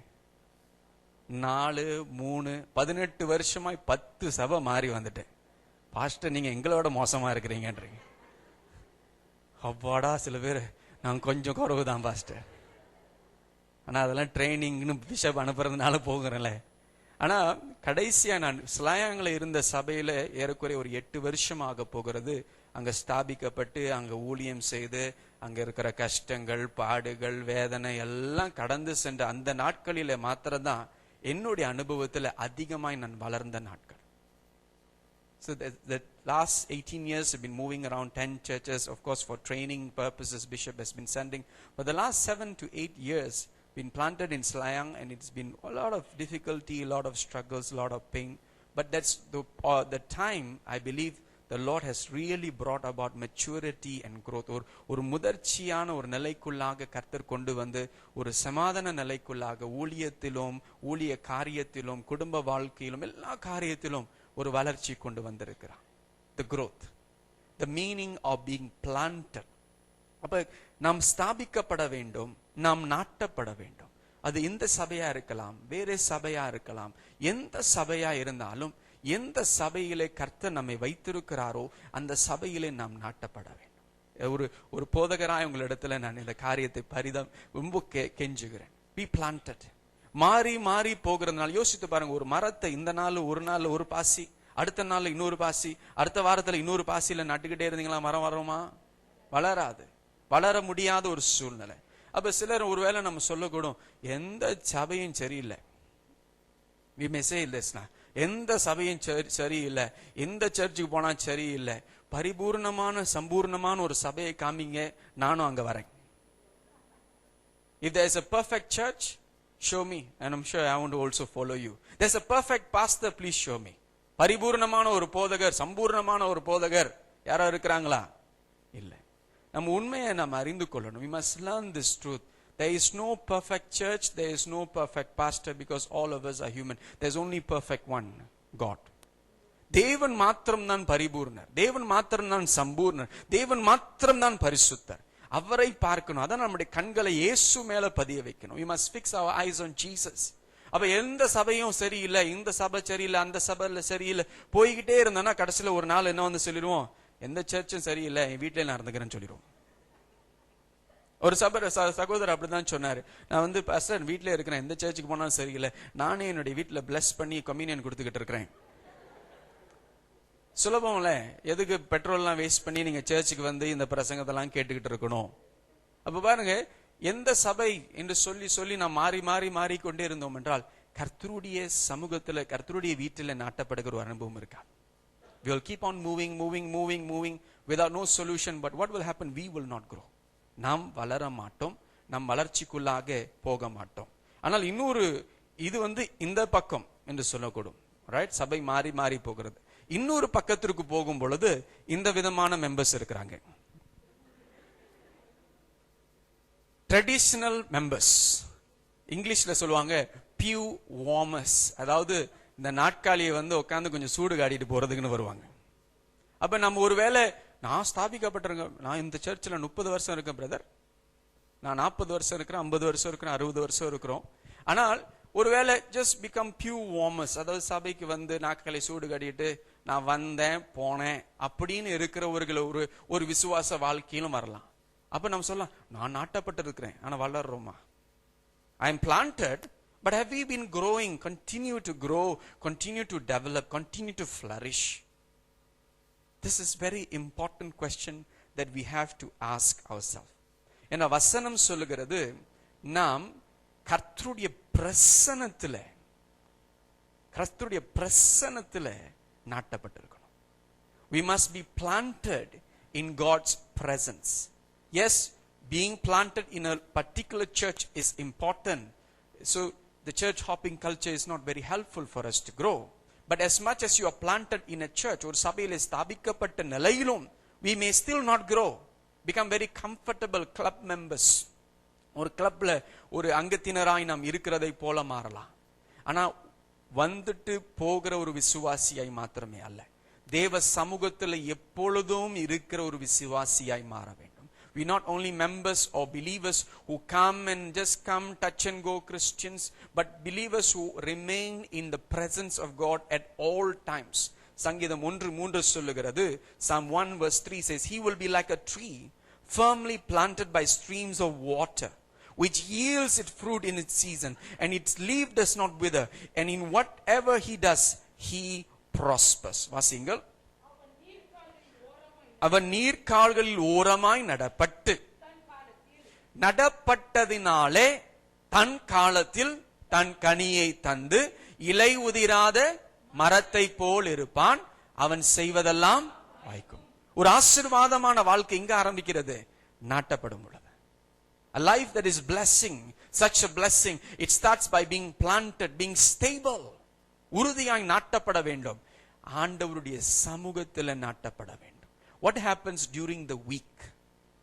Speaker 1: 4, 3, 18 வருஷமாய் 10 சபை மாறி வந்துட்டேன். பாஸ்டர் நீங்க எங்களோட மோசமா இருக்கிறீங்கன்றீங்க. அவ்வாடா, சில பேர் நான் கொஞ்சம் குறவுதான் பாஸ்டர், ஆனா அதெல்லாம் ட்ரைனிங்னு பிஷப் அனுப்புறதுனால போகிறேன்ல. ஆனா கடைசியா நான் ஸ்லாயாங்கில் இருந்த சபையில ஏறக்குறைய ஒரு 8 வருஷம் ஆக போகிறது. அங்க ஸ்தாபிக்கப்பட்டு, அங்க ஊழியம் செய்து, அங்க இருக்கிற கஷ்டங்கள், பாடுகள், வேதனை எல்லாம் கடந்து சென்ற அந்த நாட்களில மாத்திரம்தான் என்னுடைய அனுபவத்துல அதிகமாய் நான் வளர்ந்த நாட்கள். So the last 18 years have been moving around 10 churches, of course for training purposes bishop has been sending, but the last 7 to 8 years been planted in Slayang, and it's been a lot of difficulty, a lot of struggles, a lot of pain, but that's the time I believe the Lord has really brought about maturity and growth. ஒரு முதிர்ச்சியான ஒரு நிலைக்குள்ளாக கர்த்தர் கொண்டு வந்து, ஒரு சமாதான நிலைக்குள்ளாக ஊழியத்திலும், ஊழிய காரியத்திலும், குடும்ப வாழ்க்கையிலும், எல்லா காரியத்திலும் ஒரு வளர்ச்சி கொண்டு வந்திருக்கிறார். The growth, the meaning of being planted. அப்ப நாம் ஸ்தாபிக்கப்பட வேண்டும், நாம் நாட்டப்பட வேண்டும். அது இந்த சபையா இருக்கலாம், வேற சபையா இருக்கலாம், எந்த சபையா இருந்தாலும், எந்த சபையிலே கர்த்தர் நம்மை வைத்திருக்கிறாரோ அந்த சபையிலே நாம் நாட்டப்பட வேண்டும். ஒரு ஒரு போதகராய் உங்களிடத்துல நான் இந்த காரியத்தை ரொம்ப கெஞ்சுகிறேன். B planted. மாறி மாறி போகிறதுனால யோசித்து பாருங்க, ஒரு மரத்தை இந்த நாள் ஒரு நாள் ஒரு பாசி, அடுத்த நாள் இன்னொரு பாசி, அடுத்த வாரத்துல இன்னொரு பாசியில நட்டுக்கிட்டே இருந்தீங்களா மரம் வருமா? வளராது. வளர முடியாத ஒரு சூழ்நிலை. அப்ப சிலர் ஒருவேளை நம்ம சொல்லக்கூடும், எந்த சபையும் சரியில்லை, we may say this, எந்த சபையும் சரியில்லை, எந்த சர்ச்சுக்கு போனா சரியில்லை, பரிபூர்ணமான சம்பூர்ணமான ஒரு சபையை காமிங்க, நானும் அங்க வரேன். If there is a perfect church, show me, and I'm sure I want to also follow you. There's a perfect pastor, please show me. பரிபூர்ணமான ஒரு போதகர், சம்பூர்ணமான ஒரு போதகர் யாரோ இருக்கிறாங்களா? இல்லை. நம்ம உண்மையை நம்ம அறிந்து கொள்ளணும். We must learn this truth. There is no perfect church, there is no perfect pastor, because all of us are human. There's only perfect one, God. தேவன் மாத்திரம் தான் பரிபூர்ணர், தேவன் மாத்திரம் தான் சம்பூர்ணர், தேவன் மாத்திரம் தான் பரிசுத்தர். அவரை பார்க்கணும். அதான் நம்முடைய கண்களை இயேசு மேல பதிய வைக்கணும். We must fix our eyes on Jesus. அப்ப எந்த சபையும் சரியில்லை, இந்த சபை சரியில்லை, அந்த சபையில சரியில்லை போய்கிட்டே இருந்தோம்னா கடைசியில ஒரு நாள் என்ன வந்து சொல்லிடுவோம், எந்த சர்ச்சும் சரியில்லை, என் வீட்டிலே நான் இருந்துக்கிறேன்னு சொல்லிடுவோம். ஒரு சகோதரர் அப்படிதான் சொன்னாரு. நான் வந்து பாஸ்டர் வீட்டிலே இருக்கிறேன், எந்த சர்ச்சுக்கு போனாலும் சரியில்லை, நானே என்னுடைய வீட்டுல பிளஸ் பண்ணி கம்யூனியன் கொடுத்துக்கிட்டு இருக்கிறேன். சுலபம்ல, எதுக்கு பெட்ரோல்லாம் வேஸ்ட் பண்ணி நீங்க சர்ச்சுக்கு வந்து இந்த பிரசங்கத்தெல்லாம் கேட்டுக்கிட்டு இருக்கணும்? அப்ப பாருங்க, எந்த சபை என்று சொல்லி சொல்லி நாம் மாறி மாறி மாறிக்கொண்டே இருந்தோம் என்றால் கர்த்தருடைய சமூகத்துல, கர்த்தருடைய வீட்டில நாட்டப்படுகிற ஒரு அனுபவம் இருக்கா? We will keep on moving without no solution, but what will happen? We will not grow. நாம் வளர மாட்டோம், நம் வளர்ச்சிக்குள்ளாக போக மாட்டோம். ஆனால் இன்னொரு இது வந்து இந்த பக்கம் என்று சொல்லக்கூடும், ரைட்? சபை மாறி மாறி போகிறது. இன்னொரு பக்கத்திற்கு போகும் பொழுது இந்த விதமான மெம்பர்ஸ் இருக்கிறாங்க, ட்ரெடிஷனல் மெம்பர்ஸ். இங்கிலீஷ்ல சொல்லுவாங்க பியூ வார்மர்ஸ். அதாவது இந்த நாட்காலியை வந்து உட்காந்து கொஞ்சம் சூடு காட்டிட்டு போறதுக்குன்னு வருவாங்க. அப்ப நம்ம ஒருவேளை, நான் ஸ்தாபிக்கப்பட்டிருக்கேன், நான் இந்த சர்ச்சில் 30 வருஷம் இருக்கேன் பிரதர், நான் 40 வருஷம் இருக்கிறேன், 50 வருஷம் இருக்கிறேன், 60 வருஷம் இருக்கிறோம். ஆனால் ஒருவேளை ஜஸ்ட் பிகம் பியூ வார்மர்ஸ், அதாவது சபைக்கு வந்து நாட்களை சூடு கட்டிட்டு நான் வந்தேன் போனேன் அப்படின்னு இருக்கிறவர்கள் ஒரு விசுவாச வாழ்க்கையிலும் வரலாம். அப்ப நம்ம சொல்லலாம், நான் நாட்டப்பட்டு இருக்கிறேன், ஆனா வளர்றோமா? I am planted, but have we been growing? Continue to grow, continue to develop, continue to flourish. This is very important question that we have to ask ourselves. ஏன்னா வசனம் சொல்லுகிறது, நாம் கர்த்தருடைய பிரசன்னத்திலே நாட்டப்பட்டிருக்கணும். We must be planted in God's presence. Yes, being planted in a particular church is important. So the church hopping culture is not very helpful for us to grow. But as much as you are planted in a church, ஒரு சபையிலே ஸ்தாபிக்கப்பட்ட நிலையிலும் we may still not grow, become very comfortable club members. ஒரு கிளப்ல ஒரு அங்கத்தினராய் நாம் இருக்கிறதை போல மாறலாம். ஆனா வந்துட்டு போகிற ஒரு விசுவாசியாய் மாத்திரமே அல்ல, தேவ சமூகத்தில் எப்பொழுதும் இருக்கிற ஒரு விசுவாசியாய் மாற வேண்டும். We not only members or believers who come and just come touch and go Christians, but believers who remain in the presence of God at all times. சங்கீதம் 1:3 சொல்லுகிறது, Psalm 1:3 says, He will be like a tree firmly planted by streams of water, which yields its fruit in its season, and its leaf does not wither, and in whatever he does, he prospers. வாசிங்கள். அவன் நீர்க்கால்களில் ஓரமாய் நடப்பட்டதினாலே தன் காலத்தில் தன் கனியை தந்து இலை உதிராத மரத்தை போல் இருப்பான், அவன் செய்வதெல்லாம் வாய்க்கும். ஒரு ஆசீர்வாதமான வாழ்க்கை இங்க ஆரம்பிக்கிறது, நாட்டப்படும் பொழுது. A life that is blessing, such a blessing, it starts by being planted, being stable. உறுதியாய் நாட்டப்பட வேண்டும், ஆண்டவருடைய சமூகத்தில் நாட்டப்பட வேண்டும். What happens during the week?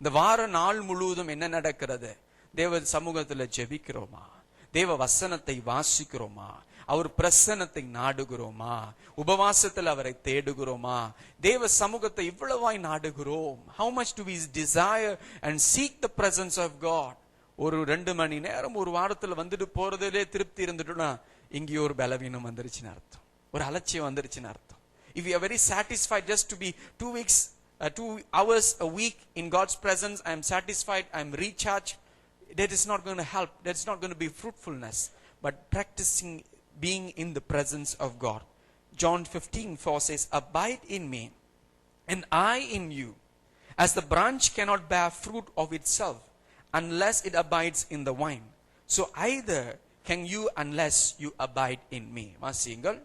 Speaker 1: இந்த வார நாள் முழுவதும் என்ன நடக்கிறது? தேவ சமூகத்தில் ஜெபிக்கிறோமா? தேவ வசனத்தை வாசிக்கிறோமா? அவர் பிரசன்னத்தை நாடுகிறோமா? உபவாசத்தில் அவரை தேடுகிறோமா? தேவ சமூகத்தை இவ்வளவாய் நாடுகிறோம். How much do we desire and seek the presence of God? ஒரு 2 மணி நேரம் ஒரு வாரத்தில் வந்துட்டு போறதிலே திருப்தி இருந்துட்டோம்னா இங்கே ஒரு பலவீனம் வந்துருச்சுன்னு அர்த்தம், ஒரு அலட்சியம் வந்துருச்சுன்னு அர்த்தம். If we are very satisfied just to be 2 weeks 2 hours a week in God's presence, I am satisfied, I am recharged. That is not going to help. That's not going to be fruitfulness. But practicing being in the presence of God. John 15:4 says, abide in me and I in you. As the branch cannot bear fruit of itself unless it abides in the vine, so either can you unless you abide in me. வாசியுங்கள்.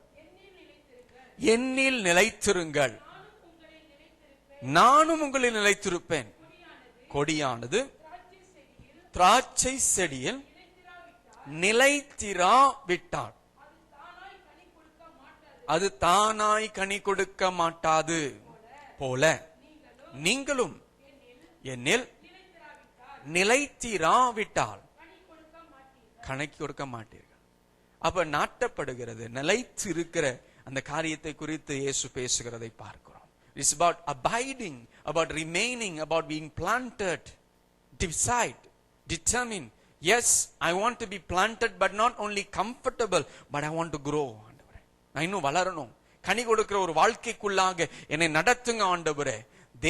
Speaker 1: என்னில் நிலைத்திருங்கள், நானும் உங்களில் நிலைத்திருப்பேன். கொடியானது திராட்சை செடியில் நிலைத்திராவிட்டால் அது தானாய் கனி கொடுக்க மாட்டாது போல நீங்களும் என்னில் நிலைத்திராவிட்டால் கனி கொடுக்க மாட்டீர்கள். அப்ப நாட்டப்படுகிறது, நிலைத்து இருக்கிற அந்த காரியத்தை குறித்து இயேசு பேசுகிறதை பார்க்கிறோம். It's about abiding, about remaining, about being planted. Decide, determine. Yes, I want to be planted, but not only comfortable, but I want to grow. நான் இன்னும் வளரணும், கனி கொடுக்கிற ஒரு வாழ்க்கைக்குள்ளாக என்னை நடத்துங்க ஆண்டவரே.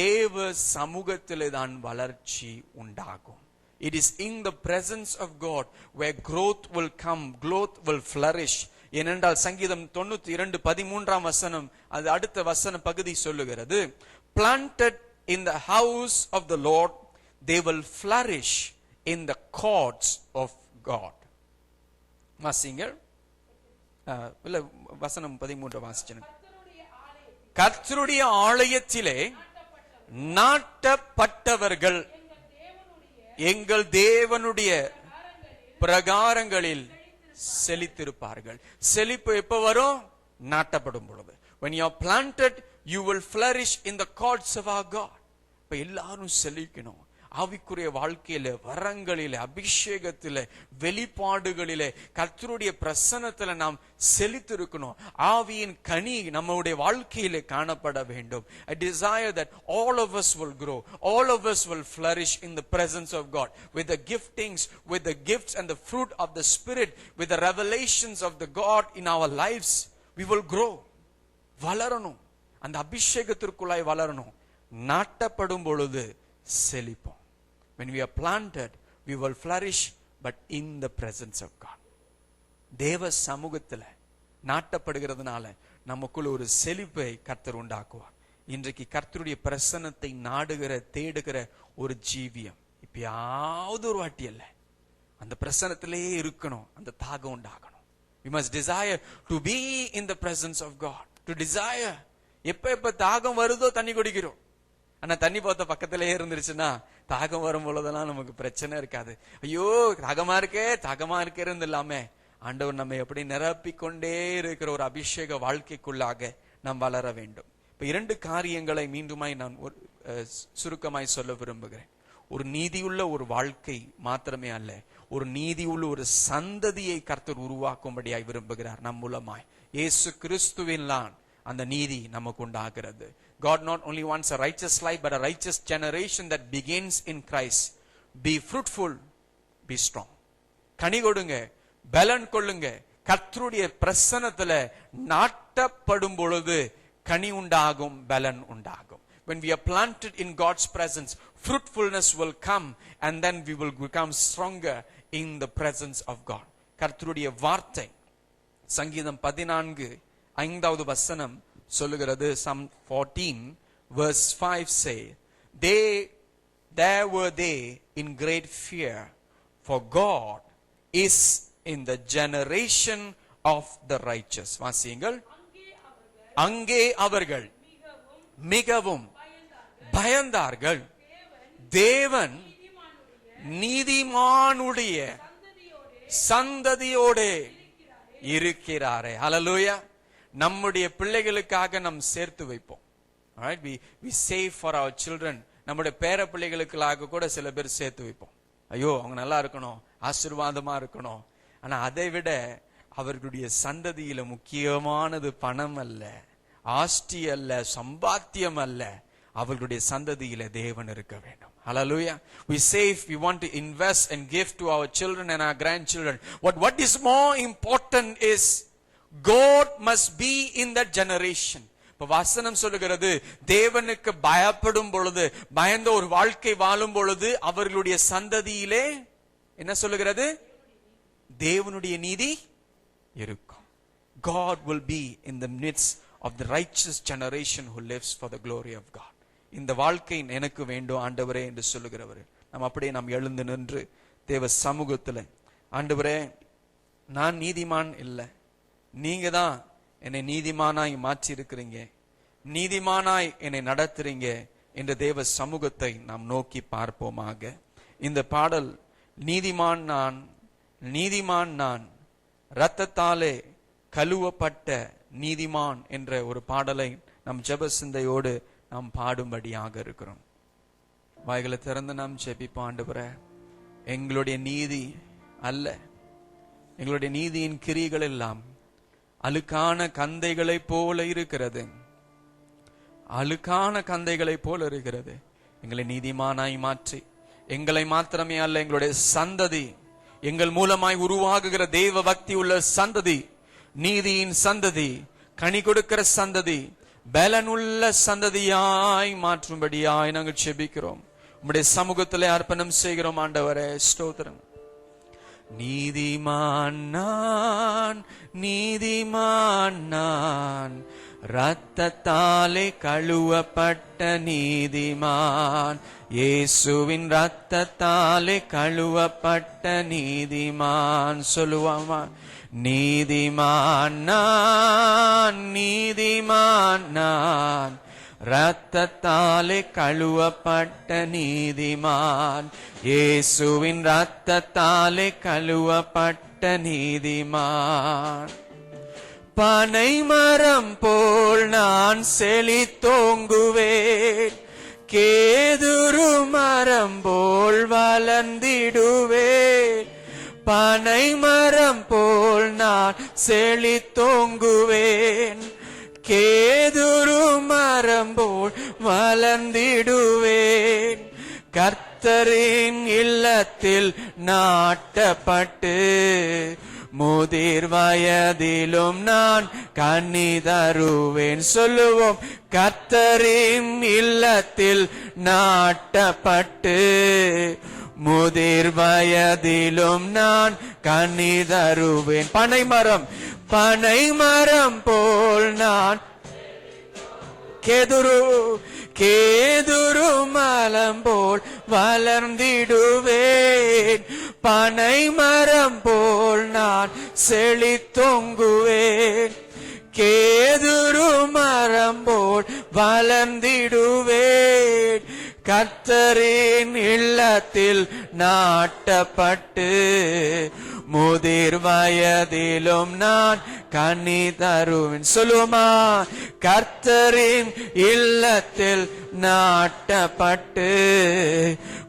Speaker 1: தேவ சமூகத்திலே தான் வளர்ச்சி உண்டாகும். It is in the presence of God where growth will come, growth will flourish. ஏனென்றால் சங்கீதம் 92:13 வசனம், அது அடுத்த வசன பகுதி சொல்லுகிறது, planted in the house of the Lord they will flourish in the courts of God. வாசிங்கள். இல்ல வசனம் 13 வாசிச்சேன். கர்த்தருடைய ஆலயத்திலே நாட்டப்பட்டவர்கள் எங்கள் தேவனுடைய பிரகாரங்களில் செழித்திருப்பார்கள். செழிப்பு எப்ப வரும்? நாட்டப்படும் பொழுது. When you are planted, you will flourish in the courts of our God. இப்ப எல்லாரும் செழிக்கணும். ஆவிக்குரிய வாழ்க்கையில, வரங்களிலே, அபிஷேகத்திலே, வெளிப்பாடுகளிலே, கர்த்தருடைய பிரசன்னத்திலே நாம் செழித்திருக்கணும். ஆவியின் கனி நம்முடைய வாழ்க்கையிலே காணப்பட வேண்டும். I desire that all of us will grow, all of us will flourish in the presence of God with the giftings, with the gifts and the fruit of the Spirit, with the revelations of the God in our lives. We will grow. வளரணும், அந்த அபிஷேகத்திற்குள்ளாய் வளரணும். நாட்டப்படும் பொழுது செழிப்போம். When we are planted, we will flourish, but in the presence of God. தேவ சமூகத்தில் நாட்டப்படுகிறதுனால நமக்குள்ள ஒரு செழிப்பை கர்த்தர் உண்டாக்குவார். இன்றைக்கு கர்த்தருடைய பிரசன்னத்தை நாடுகிற, தேடுகிற ஒரு ஜீவியம் இப்பயாவது ஒரு வாட்டி அல்ல, அந்த பிரசன்னத்திலேயே இருக்கணும். அந்த தாகம் உண்டாகணும். We must desire to be in the presence of God. To desire. எப்ப தாகம் வருதோ தண்ணி குடிக்கிறோம். ஆனா தண்ணி போத்த பக்கத்திலே இருந்துருச்சுன்னா தாகம் வரும் பொழுதெல்லாம் நமக்கு பிரச்சனை இருக்காது. ஐயோ தாகமா இருக்கேன்னு இல்லாம ஆண்டவர் நம்ம எப்படி நிரப்பிக்கொண்டே இருக்கிற ஒரு அபிஷேக வாழ்க்கைக்குள்ளாக நாம் வளர வேண்டும். இப்ப 2 காரியங்களை மீண்டுமாய் நான் சுருக்கமாய் சொல்ல விரும்புகிறேன். ஒரு நீதியுள்ள ஒரு வாழ்க்கை மாத்திரமே அல்ல, ஒரு நீதியுள்ள ஒரு சந்ததியை கர்த்தர் உருவாக்கும்படியாய் விரும்புகிறார் நம் மூலமாய். இயேசு கிறிஸ்துவின்தான் அந்த நீதி நமக்கு உண்டாகிறது. God not only wants a righteous life, but a righteous generation that begins in Christ. Be fruitful, be strong. கனி கொடுங்க, பலன் கொள்ளுங்க. கர்த்தருடைய பிரசன்னத்துல நாட்டப்படும் பொழுது கனி உண்டாகும், பலன் உண்டாகும். When we are planted in God's presence, fruitfulness will come, and then we will become stronger in the presence of God. கர்த்தருடைய வார்த்தை சங்கீதம் 14:5 வசனம் சொல்லுகிறது. Psalm 14:5 say, there were they in great fear, for God is in the generation of the righteous. வாசியுங்கள். அங்கே அவர்கள் மிகவும் பயந்தார்கள். தேவன் நீதிமானுடைய சந்ததியோடே இருக்கிறாரே. ஹல்லேலூயா. நம்முடைய பிள்ளைகளுக்காக நாம் சேர்த்து வைப்போம். Alright, we save for our children. நம்முடைய பேர பிள்ளைகளுக்காக கூட சில பேர் சேர்த்து வைப்போம். ஐயோ அவங்க நல்லா இருக்கணும், ஆசீர்வாதமா இருக்கணும். ஆனா அதை விட அவர்களுடைய சந்ததியில முக்கியமானது பணம் அல்ல, ஆஸ்தி அல்ல, சம்பாத்தியம் அல்ல, அவர்களுடைய சந்ததியில தேவன் இருக்க வேண்டும். Hallelujah. We save, we want to invest and give to our children and our grandchildren. What is more important is God must be in that generation. இப்ப வசனம் சொல்லுகிறது, தேவனுக்கு பயப்படும் பொழுது, பயந்த ஒரு வாழ்க்கை வாழும் பொழுது அவர்களுடைய சந்ததியிலே என்ன சொல்லுகிறது? தேவனுடைய நீதி இருக்கும். God will be in the midst of the righteous generation who lives for the glory of God. இந்த வாழ்க்கை எனக்கு வேண்டும் ஆண்டவரே என்று சொல்லுகிறவர். நாம் அப்படியே நாம் எழுந்து நின்று தேவ சமூகத்தில், ஆண்டவரே நான் நீதிமான் இல்லை, நீங்க தான் என்னை நீதிமானாய் மாற்றி இருக்கிறீங்க, நீதிமானாய் என்னை நடத்துறீங்க என்ற தேவ சமூகத்தை நாம் நோக்கி பார்ப்போமாக. இந்த பாடல் நீதிமான் நான், நீதிமான் நான், இரத்தத்தாலே கழுவப்பட்ட நீதிமான் என்ற ஒரு பாடலை நம் ஜெப சிந்தையோடு நாம் பாடும்படியாக இருக்கிறோம். வாய்களை திறந்து நாம் ஜெபிப்போம். ஆண்டவரே, எங்களுடைய நீதி அல்ல, எங்களுடைய நீதியின் கிரிகள் எல்லாம் அழுக்கான கந்தைகளை போல இருக்கிறது, அழுக்கான கந்தைகளை போல இருக்கிறது. எங்களை நீதிமானாய் மாற்றி, எங்களை மாத்திரமே அல்ல, எங்களுடைய சந்ததி, எங்கள் மூலமாய் உருவாகுகிற தெய்வ பக்தி உள்ள சந்ததி, நீதியின் சந்ததி, கனி கொடுக்கிற சந்ததி, பலனுள்ள சந்ததியாய் மாற்றும்படியாய் நாங்கள் செபிக்கிறோம். உம்முடைய சமூகத்திலே அர்ப்பணம் செய்கிறோம். ஆண்டவரே ஸ்தோத்திரம். நீதிமான் நான், நீதிமான் நான், இரத்தத்தாலே கழுவப்பட்ட நீதிமான், இயேசுவின் இரத்தத்தாலே கழுவப்பட்ட நீதிமான். சொல்லுவாமா? நீதிமான் நான், நீதிமான் நான், இரத்தத்தாலே கழுவப்பட்ட நீதிமான், இயேசுவின் இரத்தத்தாலே கழுவப்பட்ட நீதிமான். பனை மரம் போல் நான் செழித்தோங்குவேன், கேதுரு மரம் போல் வளர்ந்திடுவேன். பனை மரம் போல் நான் செழித்தோங்குவேன், கேதுரு மரம் போல் வளர்ந்திடுவேன். கர்த்தரின் இல்லத்தில் நாட்டப்பட்டு முதிர் வயதிலும் நான் கனி தருவேன். சொல்லுவோம். கர்த்தரின் இல்லத்தில் நாட்டப்பட்டு முதிர் வயதிலும் நான் கனி தருவேன். பனைமரம், பனைமரம் போல் நான் கேதுரு மரம் போல் வளர்ந்திடுவேன். பனைமரம் போல் நான் செழித்தோங்குவேன், கேதுரு மரம் போல் வளர்ந்திடுவேன். கர்த்தரின் இல்லத்தில் நாட்டப்பட்டு முதிர் வயதிலும் நான் கனி தருவேன். சொல்லுமா? கர்த்தரின் இல்லத்தில் நாட்டப்பட்டு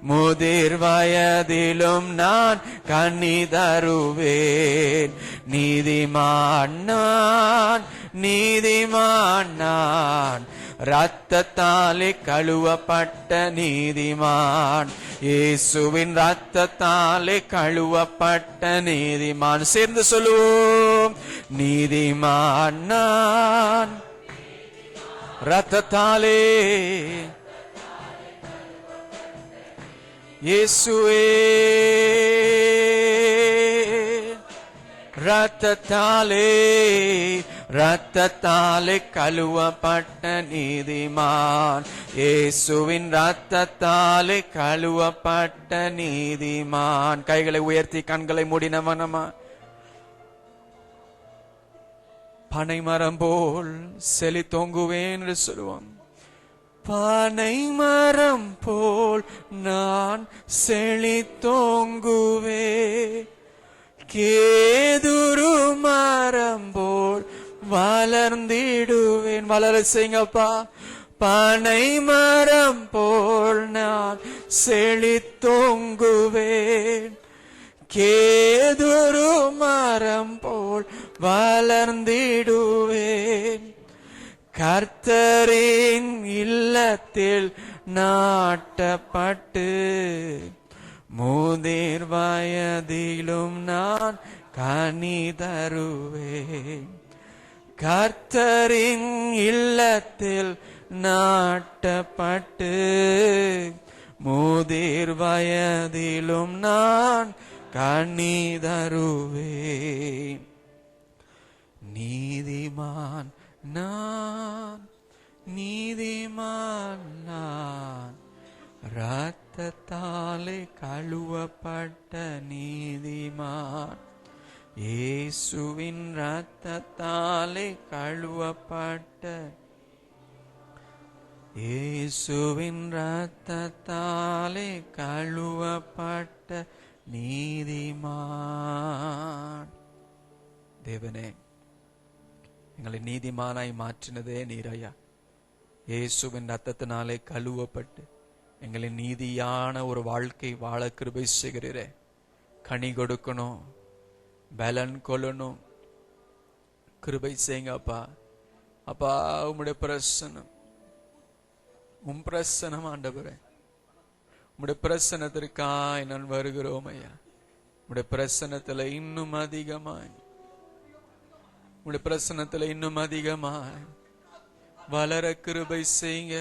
Speaker 1: முதிர் வயதிலும் நான் கனி தருவேன். நீதிமான் நான், நீதிமான் நான், இரத்தத்தாலே கழுவப்பட்ட நீதிமான், இயேசுவின் இரத்தத்தாலே கழுவப்பட்ட நீதிமான். சேர்ந்து சொல்லுவோம். நீதிமான் நான், இரத்தத்தாலே, இயேசுவே இரத்தத்தாலே, இரத்தத்தாலே கழுவப்பட்ட நீதிமான், இயேசுவின் இரத்தத்தாலே கழுவப்பட்ட நீதிமான். கைகளை உயர்த்தி கண்களை மூடினவனமா. பனைமரம் போல் செழித்தோங்குவேன் என்று சொல்லுவோம். பனைமரம் போல் நான் செழித்தோங்குவேன், கேதுரு மரம் போல் வளர்ந்திடுவேன். வளர செய்யுங்கப்பா. பனை மரம் போல் நான் செழித்தோங்குவேன், கேதுரு மரம் போல் வளர்ந்திடுவேன். கர்த்தரின் இல்லத்தில் நாட்டப்பட்டு முதிர் வயதிலும் நான் கனி தருவேன். கர்த்தரின் இல்லத்தில் நாட்டப்பட்டு முதிர் வயதிலும் நான் கண்ணீதருவேன். நீதிமான் நான், நீதிமான் நான், இரத்தத்தாலே கழுவப்பட்ட நீதிமான், இயேசுவின் இரத்தத்தாலே கழுவப்பட்ட, இயேசுவின் இரத்தத்தாலே கழுவப்பட்ட நீதிமான். தேவனே, எங்களை நீதிமானாய் மாற்றினதே நீரையா. இயேசுவின் இரத்தத்தினாலே கழுவப்பட்டு எங்களை நீதியான ஒரு வாழ்க்கை வாழ கிருபை செய்கிறீரே. கனி கொடுக்கணும், பலன் கொள்ளணும், கிருபை செய்யுங்க அப்பா. அப்பா, உம்முடைய பிரசனம், உம் பிரசனம் ஆண்டவரே, உம்முடைய பிரசனத்திற்காய் நான் வருகிறோம் ஐயா. உம்முடைய பிரசனத்துல இன்னும் அதிகமாய், உம்முடைய பிரசனத்துல இன்னும் அதிகமாய் வளர கிருபை செய்யுங்க.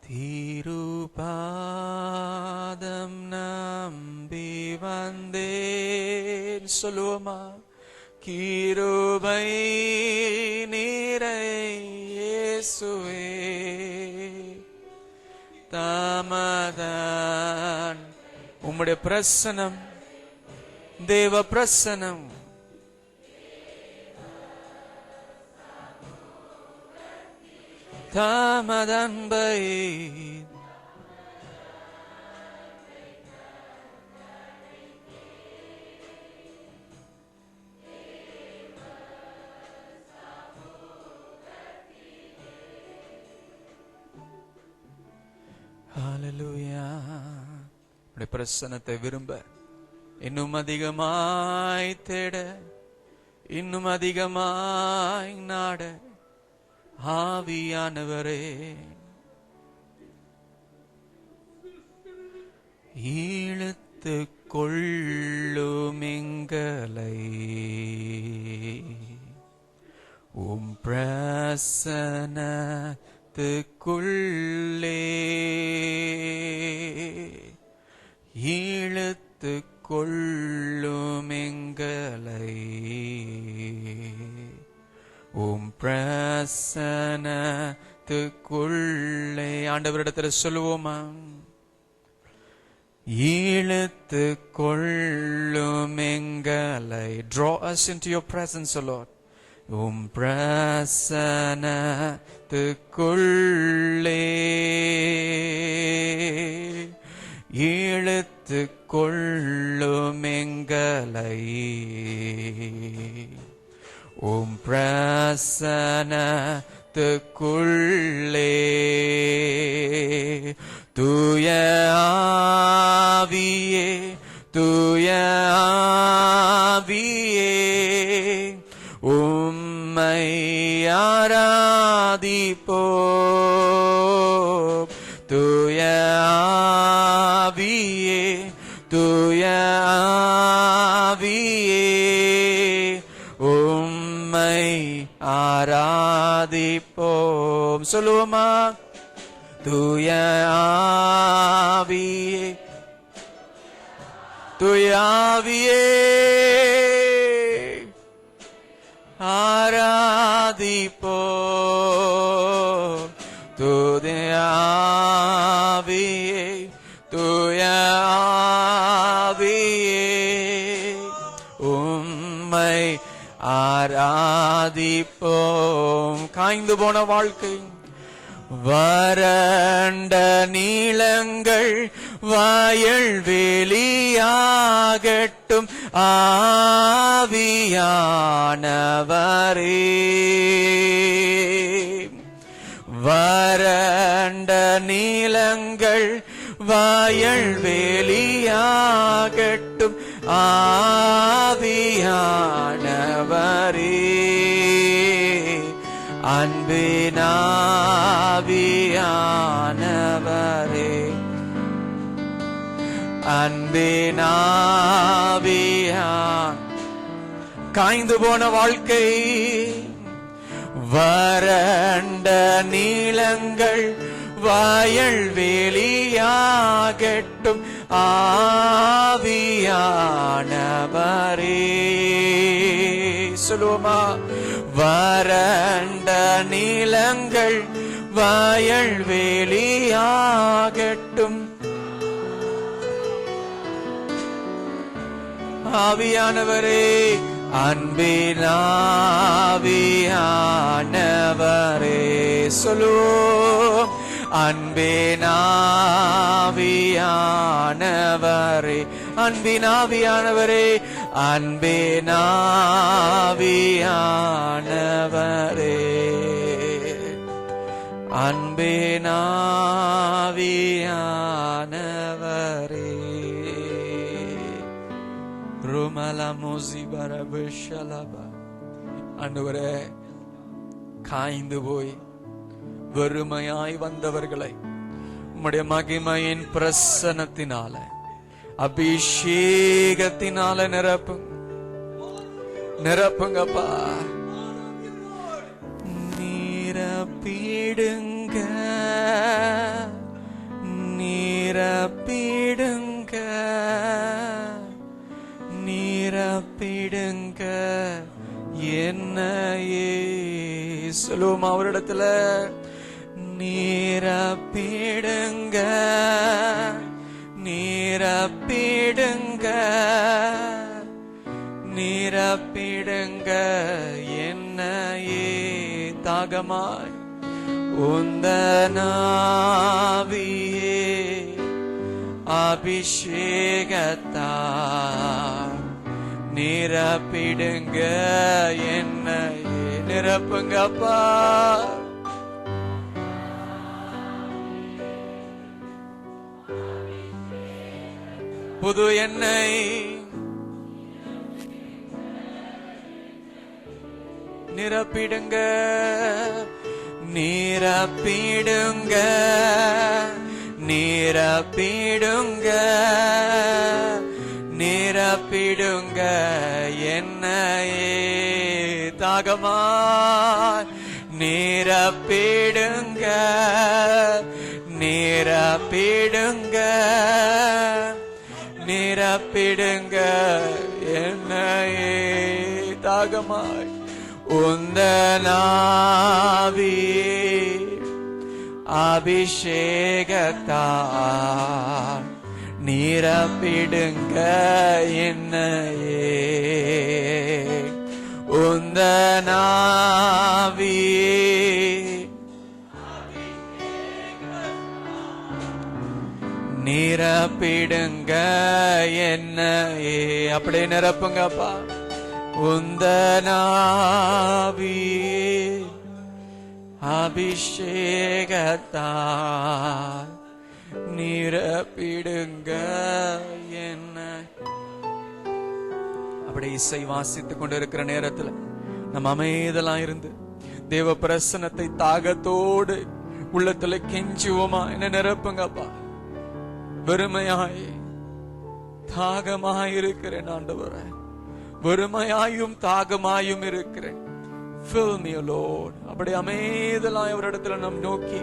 Speaker 1: திருபாதம் நம்பி வந்தேன் சொல்லுவோமா. கிருபை நீரை இயேசுவே, தாமதான் உம்முடைய பிரசனம், தேவ பிரசனம், தாமதன்பை ஹல்லேலூயா. உம்முடைய பிரசன்னத்தை விரும்ப, இன்னும் அதிகமாய் தேட, இன்னும் அதிகமாய் நாட, ஆவியானவரே இழுத்து கொள்ளும் எங்களை உம் பிரசன்னத்துக்குள்ளே, இழுத்து கொள்ளும் எங்களை உம் பிரசன்னத்துக்குள்ளே. ஆண்டவரிடத்தில் சொல்லுவோமா. இழுத்து கொள்ளும் எங்களை, draw us into your presence, O Lord. உம் பிரசன்னத்துக்குள்ளே இழுத்து கொள்ளும் எங்களை உம் பிரசன்னத்துக்குள்ளே. தூய ஆவியே, தூய ஆவியே, உம்மை ஆராதிப்போம். தூய ஆவியே, தூய ஆவியே, உம்மை ஆராதிப்போம். சொல்லுவோமா. தூய ஆவியே, தூய ஆவியே, ஆராதிப்போம். தூய ஆவியே, தூய ஆவியே, உம்மை ஆராதிப்போம். காய்ந்து போன வாழ்க்கை, வறண்ட நீளங்கள் வயல் வெளியாகட்டும் ஆவியானவரே. வறண்ட நீளங்கள் வயல் வெளியாகட்டும் ஆவியானவரே. அன்பினாவியானவரே, அன்பினாவியான். காய்ந்து போன வாழ்க்கை, வறண்ட நீளங்கள் வயல் வெளியாகட்டும் ஆவியானவரே. சொல்லுவோமா? வறண்ட நீளங்கள் வயல் வெளியாகட்டும் ஆவியானவரே. அன்பினாவியானவரே. சொல்லுவோம். அன்பினாவியானவரே, அன்பினாவியானவரே, அன்பினாவியானவரே, அன்பினாவியானவரே. ஆண்டவரே, காய்ந்து போய் வெறுமையாய் வந்தவர்களை உம்முடைய மகிமையின் பிரசன்னத்தினால அபிஷேகத்தினால நிரப்புங்கப்பா. நீரப்பிடுங்க, நீரப்பிடுங்க, நீரப்பிடுங்க என்னையே. சொல்லுவோம் அவரிடத்துல. நீரப்பிடுங்க, நீரப்பிடுங்க, நீரப்பிடுங்க என்னையே. தாகமாய் உந்தனாவியே அபிஷேகத்தால் நிரப்பிடுங்க என்னையே. நிரப்புங்கப்பா. புது எண்ணெய் நிரப்பிடுங்க, நிரப்பிடுங்க, நிரப்பிடுங்க, நிரப்பிடுங்க என்னையே. தாகமாய் நிரப்பிடுங்க, நிரப்பிடுங்க, நிரப்பிடுங்க என்னையே. தாகமாய் உந்தனாவியே அபிஷேகத்தால் நிரப்பிடுங்க என்னையே. உந்தனாவியே நிரப்பிடுங்க என்னையே. அப்படியே நிரப்புங்கப்பா. உந்தனாவியே அபிஷேகத்தால் நிரப்பிடுங்க என்ன. அப்படி இசை வாசித்துக் கொண்டிருக்கிற நேரத்துல நம்ம அமைதலா இருந்து தேவ பிரசன்னத்தை தாகத்தோடு உள்ளத்துல கெஞ்சுவோமா. என்ன நிரப்புங்கப்பா. வெறுமையாய் தாகமாய் இருக்கிறேன் ஆண்டவரே, வெறுமையாயும் தாகமாயும் இருக்கிறேன். Fill me, Lord. அப்படி அமைதலாய் அவரிடத்துல நம் நோக்கி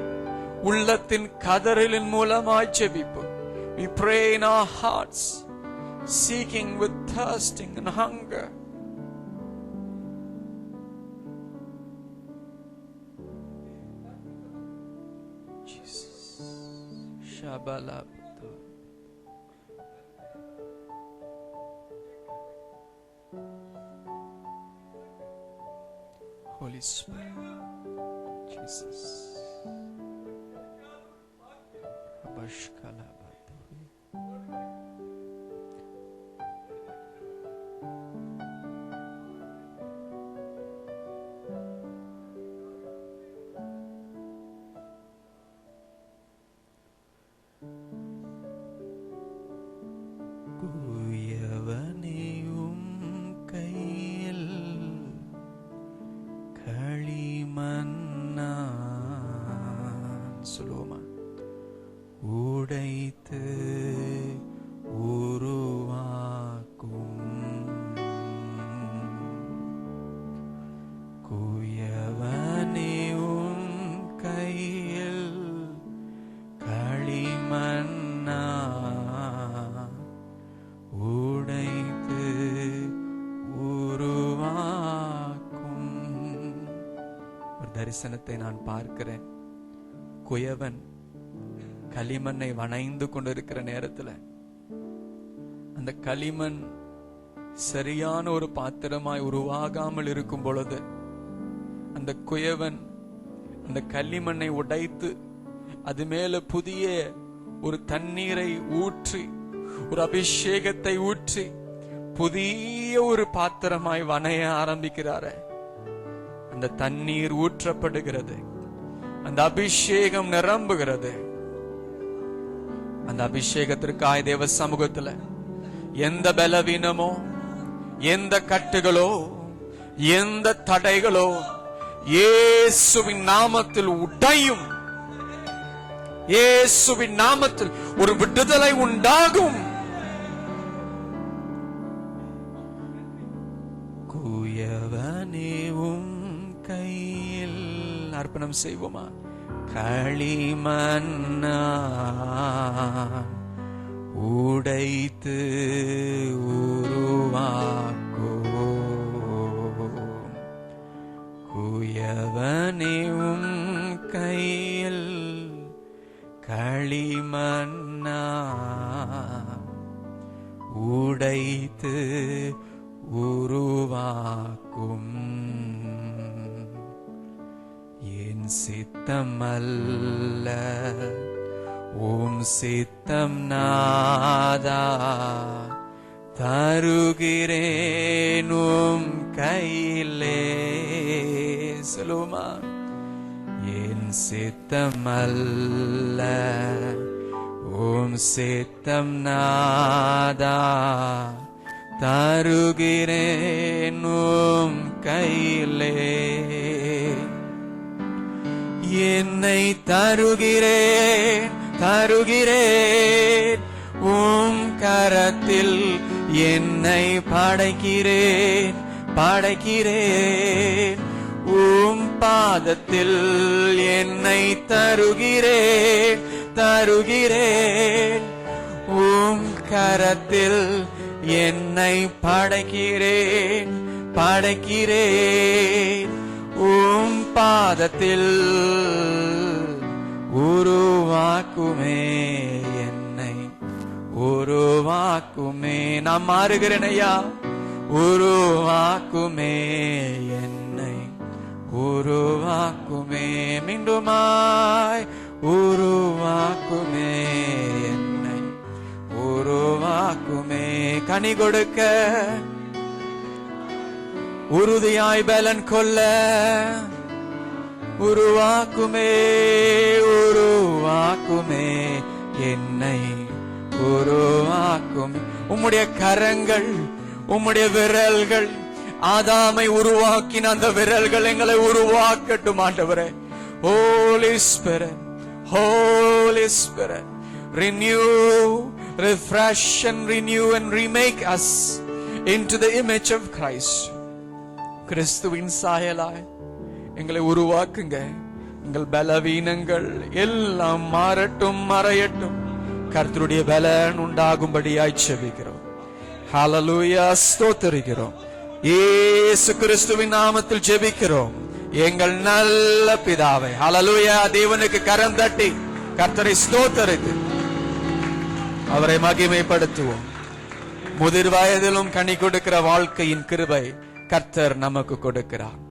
Speaker 1: உள்ளத்தின் கதறலின் மூலமாய் ஜெபிப்போம். We pray in our hearts, seeking with thirsting and hunger. Jesus. Shabalab. Holy Spirit, Jesus. தரிசனத்தை நான் பார்க்கிறேன். குயவன் களிமண்ணை வணைந்து கொண்டிருக்கிற நேரத்துல அந்த களிமண் சரியான ஒரு பாத்திரமாய் உருவாகாமல் இருக்கும் பொழுது அந்த குயவன் அந்த களிமண்ணை உடைத்து அது மேல புதிய ஒரு தண்ணீரை ஊற்றி, ஒரு அபிஷேகத்தை ஊற்றி புதிய ஒரு பாத்திரமாய் வணைய ஆரம்பிக்கிறாரு. அந்த தண்ணீர் ஊற்றப்படுகிறது, அந்த அபிஷேகம் நிரம்புகிறது. அந்த அபிஷேகத்திற்காய் தேவ சமூகத்துல எந்த பலவீனமோ, எந்த கட்டுகளோ, எந்த தடைகளோ இயேசுவின் நாமத்தில் உடையும். இயேசுவின் நாமத்தில் ஒரு விடுதலை உண்டாகும். குயவனேவும் கையில் அர்ப்பணம் செய்வோமா? களிமண்ணா உடைத்து உருவாக்கோ, குயவனேவும் கையில் களிமண்ணா உடைத்து உருவாக்கும். என் சித்தம் அல்ல உம் சித்தம் நாதா, தருகிறேன் உம் கையிலே. சொல்லுமா? என் சித்தம் அல்ல உம் சித்தம் நாதா, தருகிறேன் உம் கையிலே. என்னை தருகிறேன் தருகிறேன் உம் கரத்தில், என்னை படைக்கிறேன் படைக்கிறேன் உம் பாதத்தில், என்னை தருகிறேன் தருகிறேன் உம் கரத்தில், என்னை படைக்கிறேன் படைக்கிறேன் உம் பாதத்தில். உருவாக்குமே என்னை உருவாக்குமே. நான் மாறுகிறேன் ஐயா. உருவாக்குமே என்னை உருவாக்குமே. மீண்டுமாய் உருவாக்குமே என்னை உருவாக்குமே. கனி கொடுக்க, உறுதியாய் பலன் கொள்ள உருவாக்குமே உருவாக்குமே என்னை உருவாக்குமே. உம்முடைய கரங்கள், உம்முடைய விரல்கள் ஆதாமை உருவாக்கின அந்த விரல்கள் எங்களை உருவாக்கட்டும் ஆண்டவரே. Holy Spirit, Holy Spirit, renew, refresh and renew and remake us into the image of Christ. கிறிஸ்துவின் சாயலாய் எங்களை உருவாக்குங்க. எங்கள் பலவீனங்கள் எல்லாம் மாறட்டும், மறையட்டும். கர்த்தருடைய பலன் உண்டாகும்படியாய் செபிக்கிறோம். ஹல்லேலூயா, ஸ்தோத்திரிக்கிறோம். இயேசு கிறிஸ்துவின் நாமத்தில் ஜெபிக்கிறோம் எங்கள் நல்ல பிதாவே. ஹல்லேலூயா. தேவனுக்கு கரம் தட்டி கர்த்தரை ஸ்தோத்திரித்து அவரை மகிமைப்படுத்துவோம். முதிர் வயதிலும் கனி கொடுக்கிற வாழ்க்கையின் கிருபை கர்த்தர் நமக்கு கொடுக்கிறார்.